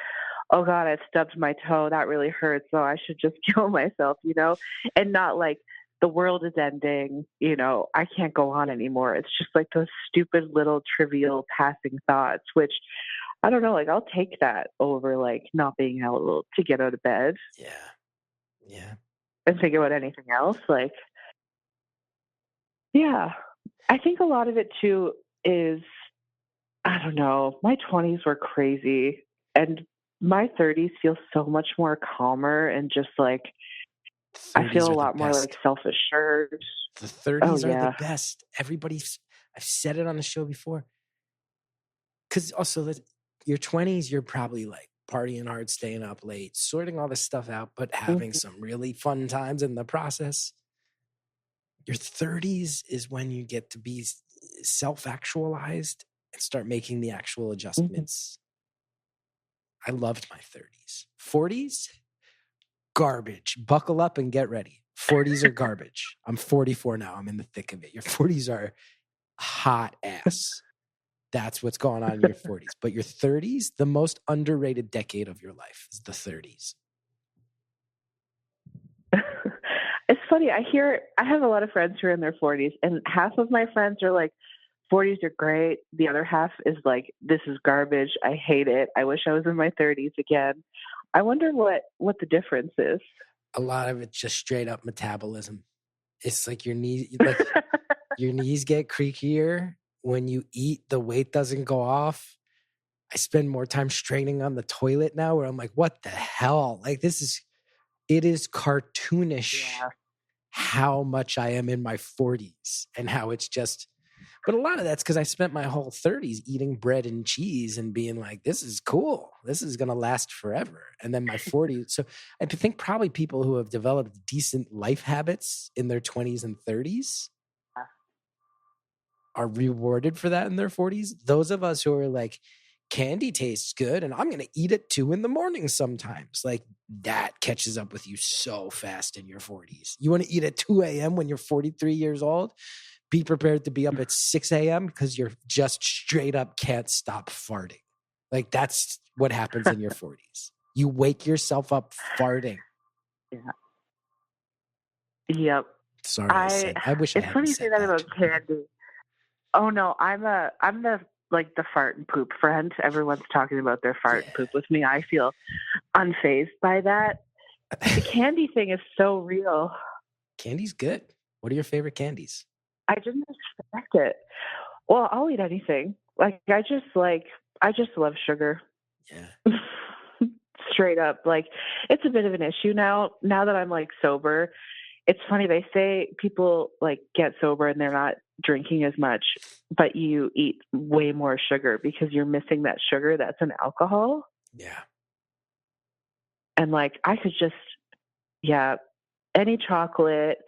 Speaker 4: oh God, I stubbed my toe. That really hurts. So I should just kill myself, you know, and not like the world is ending, you know, I can't go on anymore. It's just like those stupid little trivial passing thoughts, which I don't know, like I'll take that over like not being able to get out of bed.
Speaker 1: Yeah. Yeah.
Speaker 4: And think about anything else. Like, yeah, I think a lot of it too is, I don't know, my 20s were crazy and my 30s feel so much more calmer and just like, I feel a lot more like self-assured.
Speaker 1: The 30s are the best. I've said it on the show before. Because also, your 20s, you're probably like partying hard, staying up late, sorting all this stuff out, but having some really fun times in the process. Your 30s is when you get to be self-actualized and start making the actual adjustments. I loved my 30s. 40s, garbage. Buckle up and get ready. 40s are garbage. I'm 44 now. I'm in the thick of it. Your 40s are hot ass. That's what's going on in your 40s. But your 30s, the most underrated decade of your life is the 30s.
Speaker 4: It's funny. I have a lot of friends who are in their 40s, and half of my friends are like, 40s are great. The other half is like, this is garbage. I hate it. I wish I was in my 30s again. I wonder what the difference is.
Speaker 1: A lot of it's just straight up metabolism. It's like your knees get creakier when you eat, the weight doesn't go off. I spend more time straining on the toilet now where I'm like, what the hell? Like it is cartoonish how much I am in my 40s and how it's just, but a lot of that's because I spent my whole 30s eating bread and cheese and being like, this is cool. This is going to last forever. And then my 40s. So I think probably people who have developed decent life habits in their 20s and 30s are rewarded for that in their 40s. Those of us who are like, candy tastes good and I'm going to eat it 2 a.m. sometimes. Like that catches up with you so fast in your 40s. You want to eat at 2 a.m. when you're 43 years old? Be prepared to be up at 6 a.m. because you're just straight up can't stop farting. Like that's what happens in your 40s. You wake yourself up farting.
Speaker 4: Yeah. Yep.
Speaker 1: Sorry, I wish I hadn't
Speaker 4: It's funny you say that about candy. Oh no, I'm the like the fart and poop friend. Everyone's talking about their fart and poop with me. I feel unfazed by that. The candy thing is so real.
Speaker 1: Candy's good. What are your favorite candies?
Speaker 4: I didn't expect it. Well, I'll eat anything. Like I just love sugar.
Speaker 1: Yeah.
Speaker 4: Straight up. Like it's a bit of an issue now that I'm like sober. It's funny, they say people like get sober and they're not drinking as much, but you eat way more sugar because you're missing that sugar that's in alcohol.
Speaker 1: Yeah.
Speaker 4: And like I could just, any chocolate,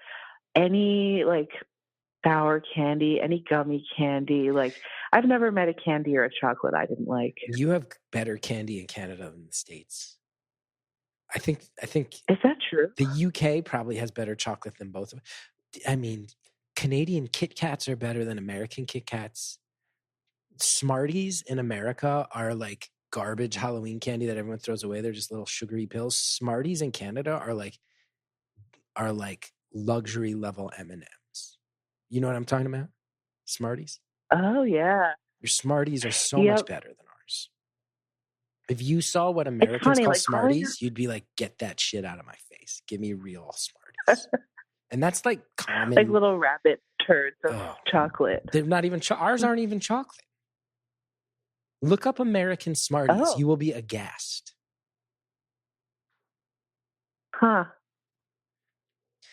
Speaker 4: any like sour candy, any gummy candy. Like I've never met a candy or a chocolate I didn't like.
Speaker 1: You have better candy in Canada than the States. I think
Speaker 4: is that true?
Speaker 1: The UK probably has better chocolate than both of them. I mean, Canadian Kit Kats are better than American Kit Kats. Smarties in America are like garbage Halloween candy that everyone throws away. They're just little sugary pills. Smarties in Canada are like luxury level M&Ms. You know what I'm talking about? Smarties.
Speaker 4: Oh yeah.
Speaker 1: Your Smarties are so much better than ours. If you saw what Americans call Smarties, you'd be like, get that shit out of my face. Give me real Smarties. And that's like common.
Speaker 4: Like little rabbit turds of chocolate.
Speaker 1: They're not even, ours aren't even chocolate. Look up American Smarties. You will be aghast.
Speaker 4: Huh.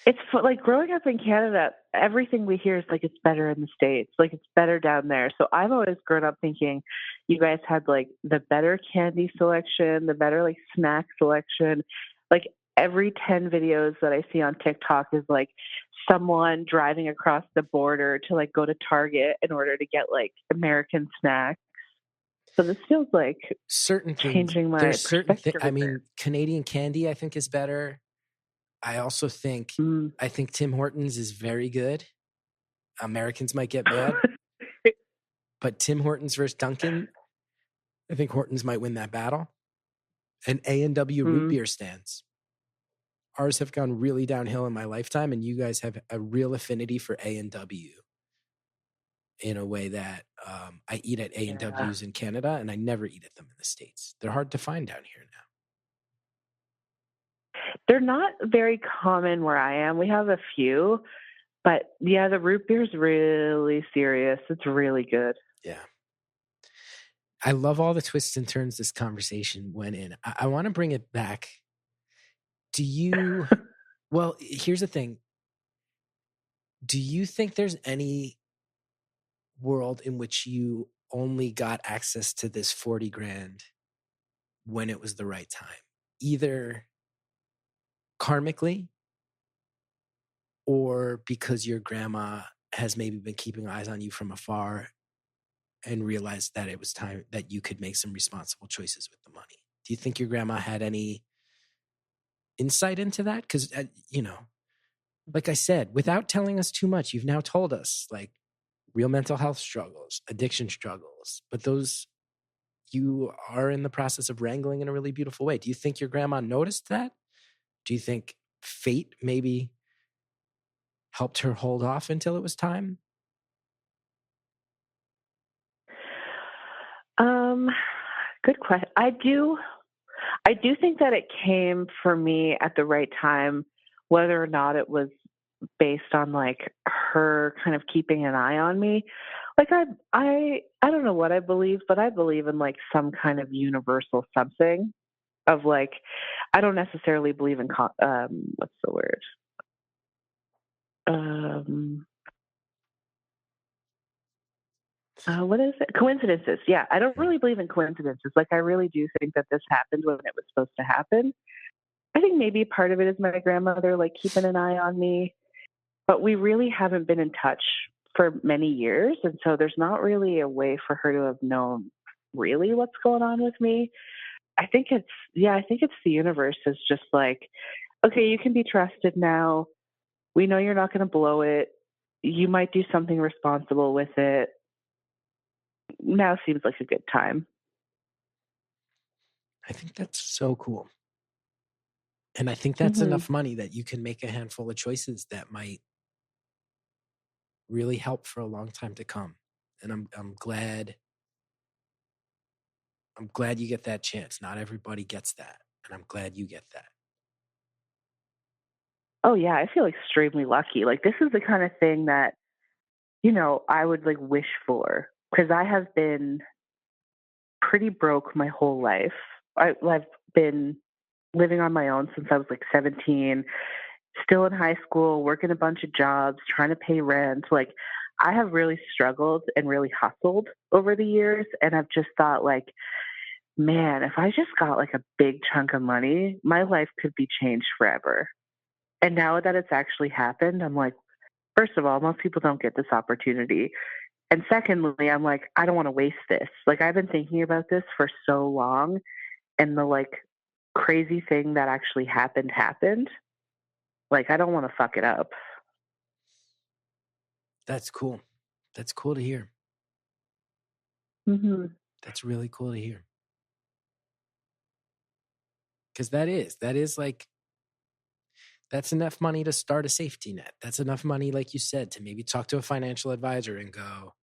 Speaker 4: It's like growing up in Canada, everything we hear is like it's better in the States, like it's better down there. So I've always grown up thinking you guys had like the better candy selection, the better like snack selection. Like every 10 videos that I see on TikTok is like someone driving across the border to like go to Target in order to get like American snacks. So this feels like changing my perspective.
Speaker 1: I mean, Canadian candy I think is better. I also think I think Tim Hortons is very good. Americans might get mad, but Tim Hortons versus Dunkin', I think Hortons might win that battle. And A&W root beer stands. Ours have gone really downhill in my lifetime, and you guys have a real affinity for A&W in a way that I eat at A&Ws in Canada, and I never eat at them in the States. They're hard to find down here now.
Speaker 4: They're not very common where I am. We have a few, but yeah, the root beer is really serious. It's really good.
Speaker 1: Yeah. I love all the twists and turns this conversation went in. I want to bring it back. Do you, well, here's the thing. Do you think there's any world in which you only got access to this 40 grand when it was the right time? Either karmically or because your grandma has maybe been keeping eyes on you from afar and realized that it was time that you could make some responsible choices with the money. Do you think your grandma had any insight into that? Because, like I said, without telling us too much, you've now told us like real mental health struggles, addiction struggles, but those you are in the process of wrangling in a really beautiful way. Do you think your grandma noticed that? Do you think fate maybe helped her hold off until it was time?
Speaker 4: Good question. I do think that it came for me at the right time, whether or not it was based on like her kind of keeping an eye on me. Like I don't know what I believe, but I believe in like some kind of universal something of like I don't necessarily believe in what's the word? Um what is it? Coincidences. Yeah, I don't really believe in coincidences. Like I really do think that this happened when it was supposed to happen. I think maybe part of it is my grandmother like keeping an eye on me, but we really haven't been in touch for many years, and so there's not really a way for her to have known really what's going on with me. I think it's the universe is just like, okay, you can be trusted now. We know you're not going to blow it. You might do something responsible with it. Now seems like a good time.
Speaker 1: I think that's so cool. And I think that's
Speaker 4: Hmm.
Speaker 1: enough money that you can make a handful of choices that might really help for a long time to come. And I'm glad you get that chance. Not everybody gets that, and I'm glad you get that.
Speaker 4: Oh yeah, I feel extremely lucky. Like this is the kind of thing that, I would like wish for because I have been pretty broke my whole life. I've been living on my own since I was like 17, still in high school, working a bunch of jobs, trying to pay rent. Like, I have really struggled and really hustled over the years. And I've just thought, like, man, if I just got like a big chunk of money, my life could be changed forever. And now that it's actually happened, I'm like, first of all, most people don't get this opportunity. And secondly, I'm like, I don't want to waste this. Like, I've been thinking about this for so long. And the like crazy thing that actually happened. Like, I don't want to fuck it up.
Speaker 1: That's cool. That's cool to hear.
Speaker 4: Hmm.
Speaker 1: That's really cool to hear. Because that is like, that's enough money to start a safety net. That's enough money, like you said, to maybe talk to a financial advisor and go,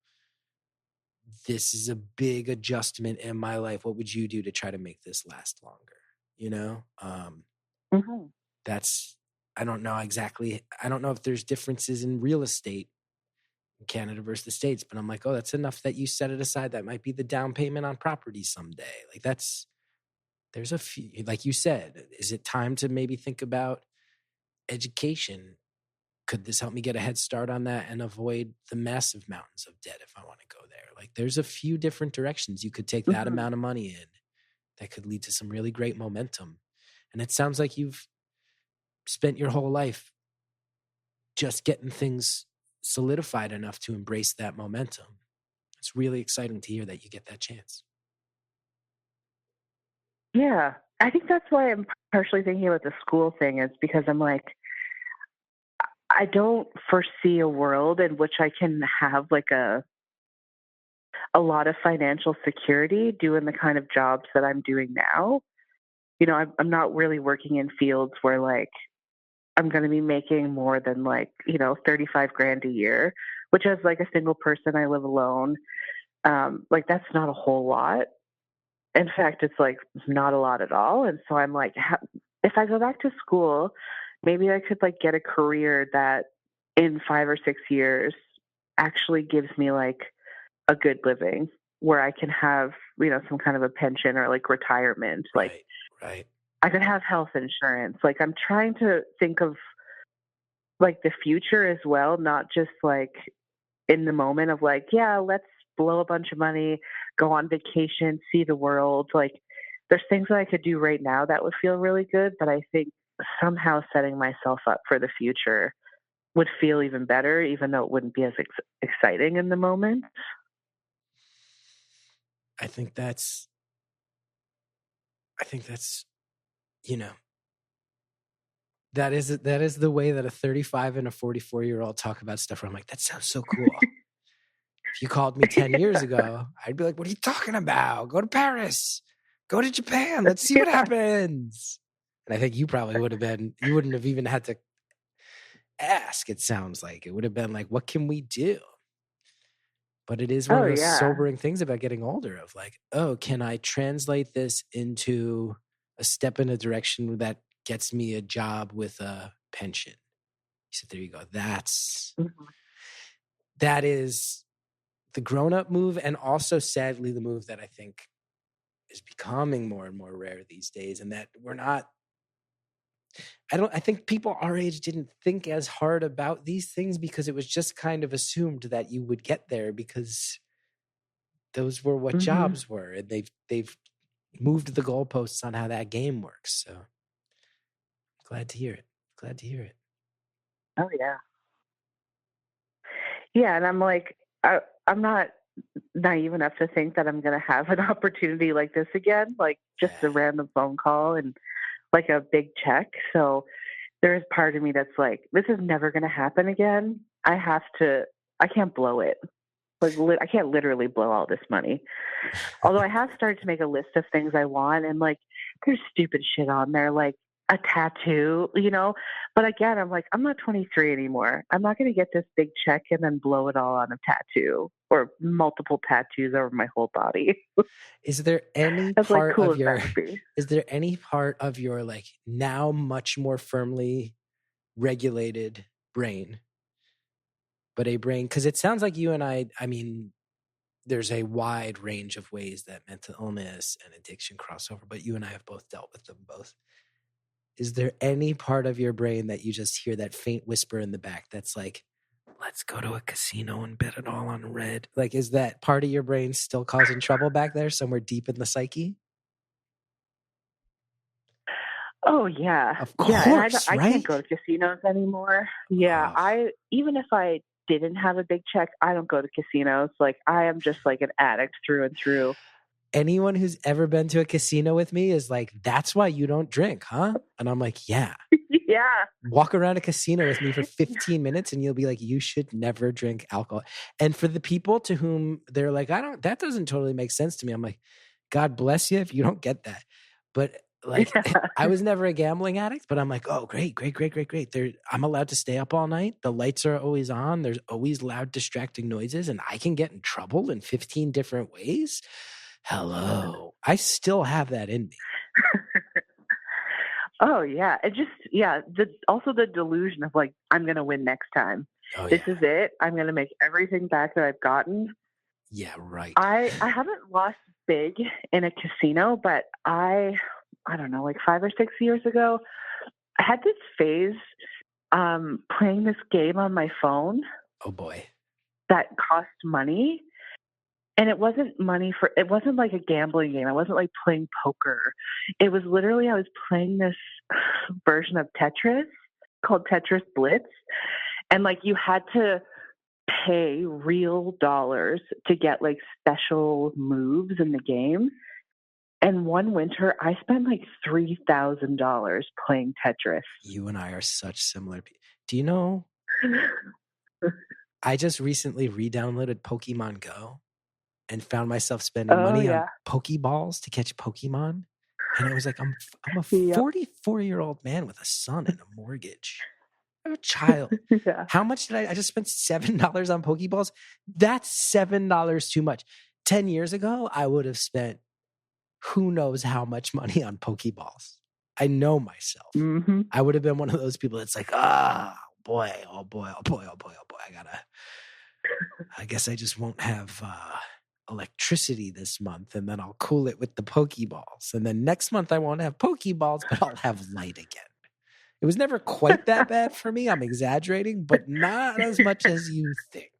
Speaker 1: this is a big adjustment in my life. What would you do to try to make this last longer? You know,
Speaker 4: Hmm.
Speaker 1: that's, I don't know exactly. I don't know if there's differences in real estate in Canada versus the States, but I'm like, oh, that's enough that you set it aside. That might be the down payment on property someday. Like there's a few, like you said, is it time to maybe think about education? Could this help me get a head start on that and avoid the massive mountains of debt if I want to go there? Like there's a few different directions you could take that
Speaker 4: Hmm.
Speaker 1: amount of money in that could lead to some really great momentum. And it sounds like you've spent your whole life just getting things solidified enough to embrace that momentum. It's really exciting to hear that you get that chance.
Speaker 4: Yeah. I think that's why I'm partially thinking about the school thing is because I'm like, I don't foresee a world in which I can have like a lot of financial security doing the kind of jobs that I'm doing now. I'm not really working in fields where like I'm going to be making more than like, 35 grand a year, which as like a single person, I live alone. Like that's not a whole lot. In fact, it's like not a lot at all. And so I'm like, if I go back to school, maybe I could like get a career that in 5 or 6 years actually gives me like a good living where I can have, some kind of a pension or like retirement. Like
Speaker 1: Right, right.
Speaker 4: I could have health insurance. Like I'm trying to think of like the future as well, not just like in the moment of like, yeah, let's blow a bunch of money, go on vacation, see the world. Like there's things that I could do right now that would feel really good, but I think somehow setting myself up for the future would feel even better, even though it wouldn't be as exciting in the moment.
Speaker 1: I think that's, I think that's, you know, that is the way that a 35 and a 44-year-old talk about stuff where I'm like, that sounds so cool. If you called me 10 years ago, I'd be like, what are you talking about? Go to Paris. Go to Japan. Let's see what happens. And I think you probably you wouldn't have even had to ask, it sounds like. It would have been like, what can we do? But it is one
Speaker 4: Oh
Speaker 1: of those
Speaker 4: yeah.
Speaker 1: sobering things about getting older of like, oh, can I translate this into a step in a direction that gets me a job with a pension? You said, there you go.
Speaker 4: Mhm.
Speaker 1: That is the grown-up move, and also sadly the move that I think is becoming more and more rare these days, and that we're not. I think people our age didn't think as hard about these things because it was just kind of assumed that you would get there because those were what jobs were, and they've moved the goalposts on how that game works. So glad to hear it. Glad to hear it.
Speaker 4: Oh yeah. Yeah, and I'm like, I'm not naive enough to think that I'm going to have an opportunity like this again, like just a random phone call and like a big check. So there is part of me that's like, this is never going to happen again. I can't blow it. Like I can't literally blow all this money. Although I have started to make a list of things I want, and like there's stupid shit on there, like a tattoo, you know. But again, I'm like, I'm not 23 anymore. I'm not going to get this big check and then blow it all on a tattoo or multiple tattoos over my whole body.
Speaker 1: Is there any
Speaker 4: That's
Speaker 1: part
Speaker 4: like cool
Speaker 1: of
Speaker 4: as
Speaker 1: your
Speaker 4: that would be.
Speaker 1: is there any part of your like now much more firmly regulated brain, but a brain, because it sounds like you and I mean, there's a wide range of ways that mental illness and addiction cross over, but you and I have both dealt with them both. Is there any part of your brain that you just hear that faint whisper in the back that's like, let's go to a casino and bet it all on red? Like, is that part of your brain still causing trouble back there somewhere deep in the psyche?
Speaker 4: Oh yeah.
Speaker 1: Of course,
Speaker 4: yeah, and I
Speaker 1: right?
Speaker 4: can't go to casinos anymore. Yeah, even if I didn't have a big check, I don't go to casinos. Like I am just like an addict through and through.
Speaker 1: Anyone who's ever been to a casino with me is like, that's why you don't drink, huh? And I'm like, yeah.
Speaker 4: Yeah.
Speaker 1: Walk around a casino with me for 15 minutes and you'll be like, you should never drink alcohol. And for the people to whom they're like, that doesn't totally make sense to me. I'm like, God bless you if you don't get that. But like, I was never a gambling addict, but I'm like, oh, great. I'm allowed to stay up all night. The lights are always on. There's always loud, distracting noises, and I can get in trouble in 15 different ways. Hello. I still have that in me.
Speaker 4: Oh yeah. It just, also the delusion of like, I'm going to win next time.
Speaker 1: Oh,
Speaker 4: this is it. I'm going to make everything back that I've gotten.
Speaker 1: Yeah, right.
Speaker 4: I haven't lost big in a casino, but I don't know, like 5 or 6 years ago, I had this phase playing this game on my phone.
Speaker 1: Oh boy.
Speaker 4: That cost money. And it wasn't like a gambling game. I wasn't like playing poker. It was literally, I was playing this version of Tetris called Tetris Blitz. And like you had to pay real dollars to get like special moves in the game. And one winter, I spent like $3,000 playing Tetris.
Speaker 1: You and I are such similar people. Do you know, I just recently re-downloaded Pokemon Go and found myself spending money on Pokeballs to catch Pokemon. And I was like, I'm a 44-year-old man with a son and a mortgage. I'm a child. How much did I just spent $7 on Pokeballs? That's $7 too much. 10 years ago, I would have spent who knows how much money on Pokeballs. I know myself.
Speaker 4: Mm-hmm.
Speaker 1: I would have been one of those people that's like, oh boy. I guess I just won't have electricity this month, and then I'll cool it with the Pokeballs. And then next month I won't have Pokeballs, but I'll have light again. It was never quite that bad for me. I'm exaggerating, but not as much as you think.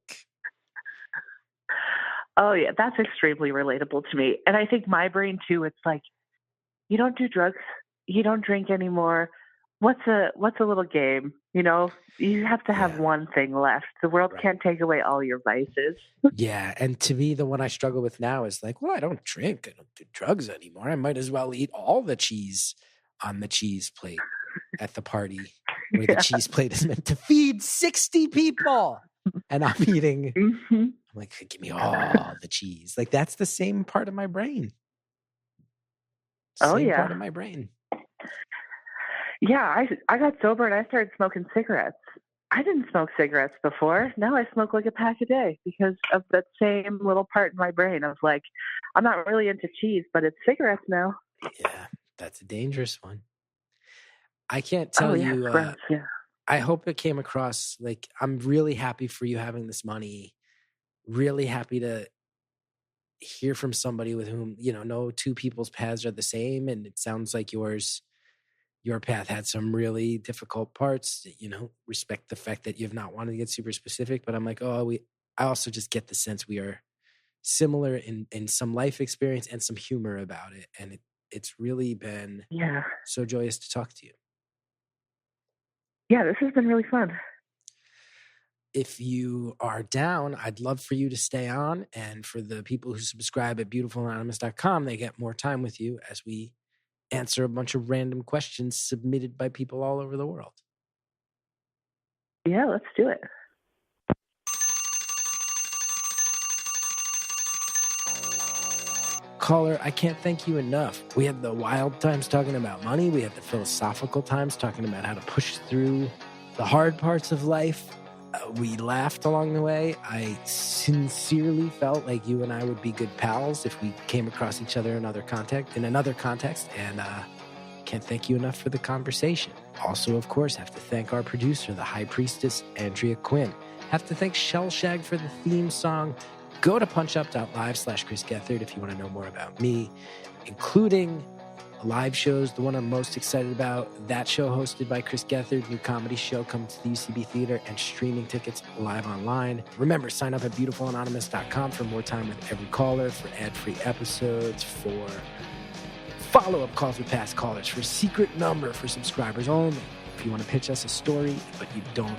Speaker 4: Oh yeah, that's extremely relatable to me. And I think my brain too, it's like, you don't do drugs, you don't drink anymore. What's a little game? You know, you have to have one thing left. The world can't take away all your vices.
Speaker 1: Yeah. And to me, the one I struggle with now is like, well, I don't drink, I don't do drugs anymore. I might as well eat all the cheese on the cheese plate at the party where the cheese plate is meant to feed 60 people. And I'm eating, I'm like, give me all the cheese. Like, that's the same part of my brain. Same part of my brain.
Speaker 4: Yeah, I got sober and I started smoking cigarettes. I didn't smoke cigarettes before. Now I smoke like a pack a day because of that same little part in my brain of like, I'm not really into cheese, but it's cigarettes now.
Speaker 1: Yeah, that's a dangerous one. I can't tell you. I hope it came across like I'm really happy for you having this money really happy to hear from somebody with whom, no two people's paths are the same. And it sounds like your path had some really difficult parts. Respect the fact that you've not wanted to get super specific, but I'm like, I also just get the sense we are similar in some life experience and some humor about it. And it's really been so joyous to talk to you.
Speaker 4: Yeah, this has been really fun.
Speaker 1: If you are down, I'd love for you to stay on. And for the people who subscribe at beautifulanonymous.com, they get more time with you as we answer a bunch of random questions submitted by people all over the world.
Speaker 4: Yeah, let's do it.
Speaker 1: Caller, I can't thank you enough. We had the wild times talking about money. We had the philosophical times talking about how to push through the hard parts of life. We laughed along the way. I sincerely felt like you and I would be good pals if we came across each other in another context. And can't thank you enough for the conversation. Also, of course, have to thank our producer, the High Priestess, Andrea Quinn. Have to thank Shellshag for the theme song. Go to punchup.live/Chris Gethard if you want to know more about me, including live shows. The one I'm most excited about, that show hosted by Chris Gethard, new comedy show coming to the UCB Theater, and streaming tickets live online. Remember, sign up at beautifulanonymous.com for more time with every caller, for ad-free episodes, for follow-up calls with past callers, for a secret number for subscribers only. If you want to pitch us a story, but you don't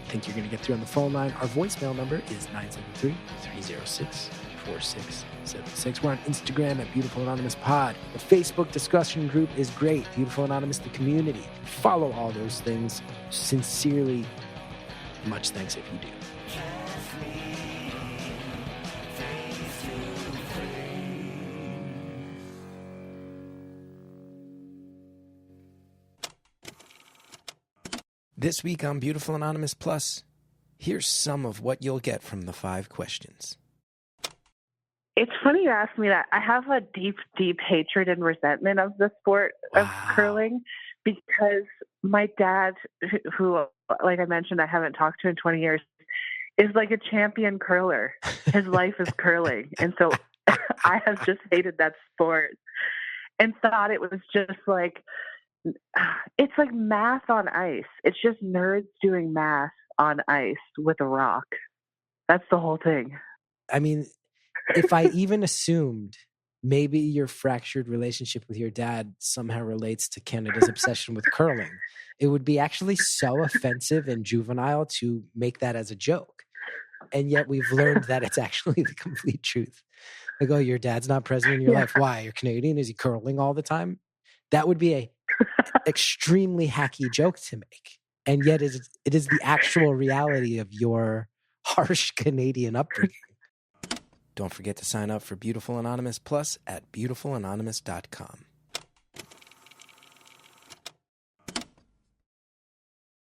Speaker 1: think you're going to get through on the phone line, our voicemail number is 973-306-4676. We're on Instagram at Beautiful Anonymous Pod. The Facebook discussion group is great. Beautiful Anonymous, the community. Follow all those things. Sincerely, much thanks if you do. This week on Beautiful Anonymous Plus, here's some of what you'll get from the 5 questions.
Speaker 4: It's funny you ask me that. I have a deep, deep hatred and resentment of the sport of curling because my dad, who, like I mentioned, I haven't talked to in 20 years, is like a champion curler. His life is curling. And so I have just hated that sport and thought it was just like, it's like math on ice. It's just nerds doing math on ice with a rock. That's the whole thing.
Speaker 1: I mean, if I even assumed maybe your fractured relationship with your dad somehow relates to Canada's obsession with curling, it would be actually so offensive and juvenile to make that as a joke. And yet we've learned that it's actually the complete truth. Like, oh, your dad's not present in your life. Why? You're Canadian? Is he curling all the time? That would be a extremely hacky joke to make. And yet it is the actual reality of your harsh Canadian upbringing. Don't forget to sign up for Beautiful Anonymous Plus at beautifulanonymous.com.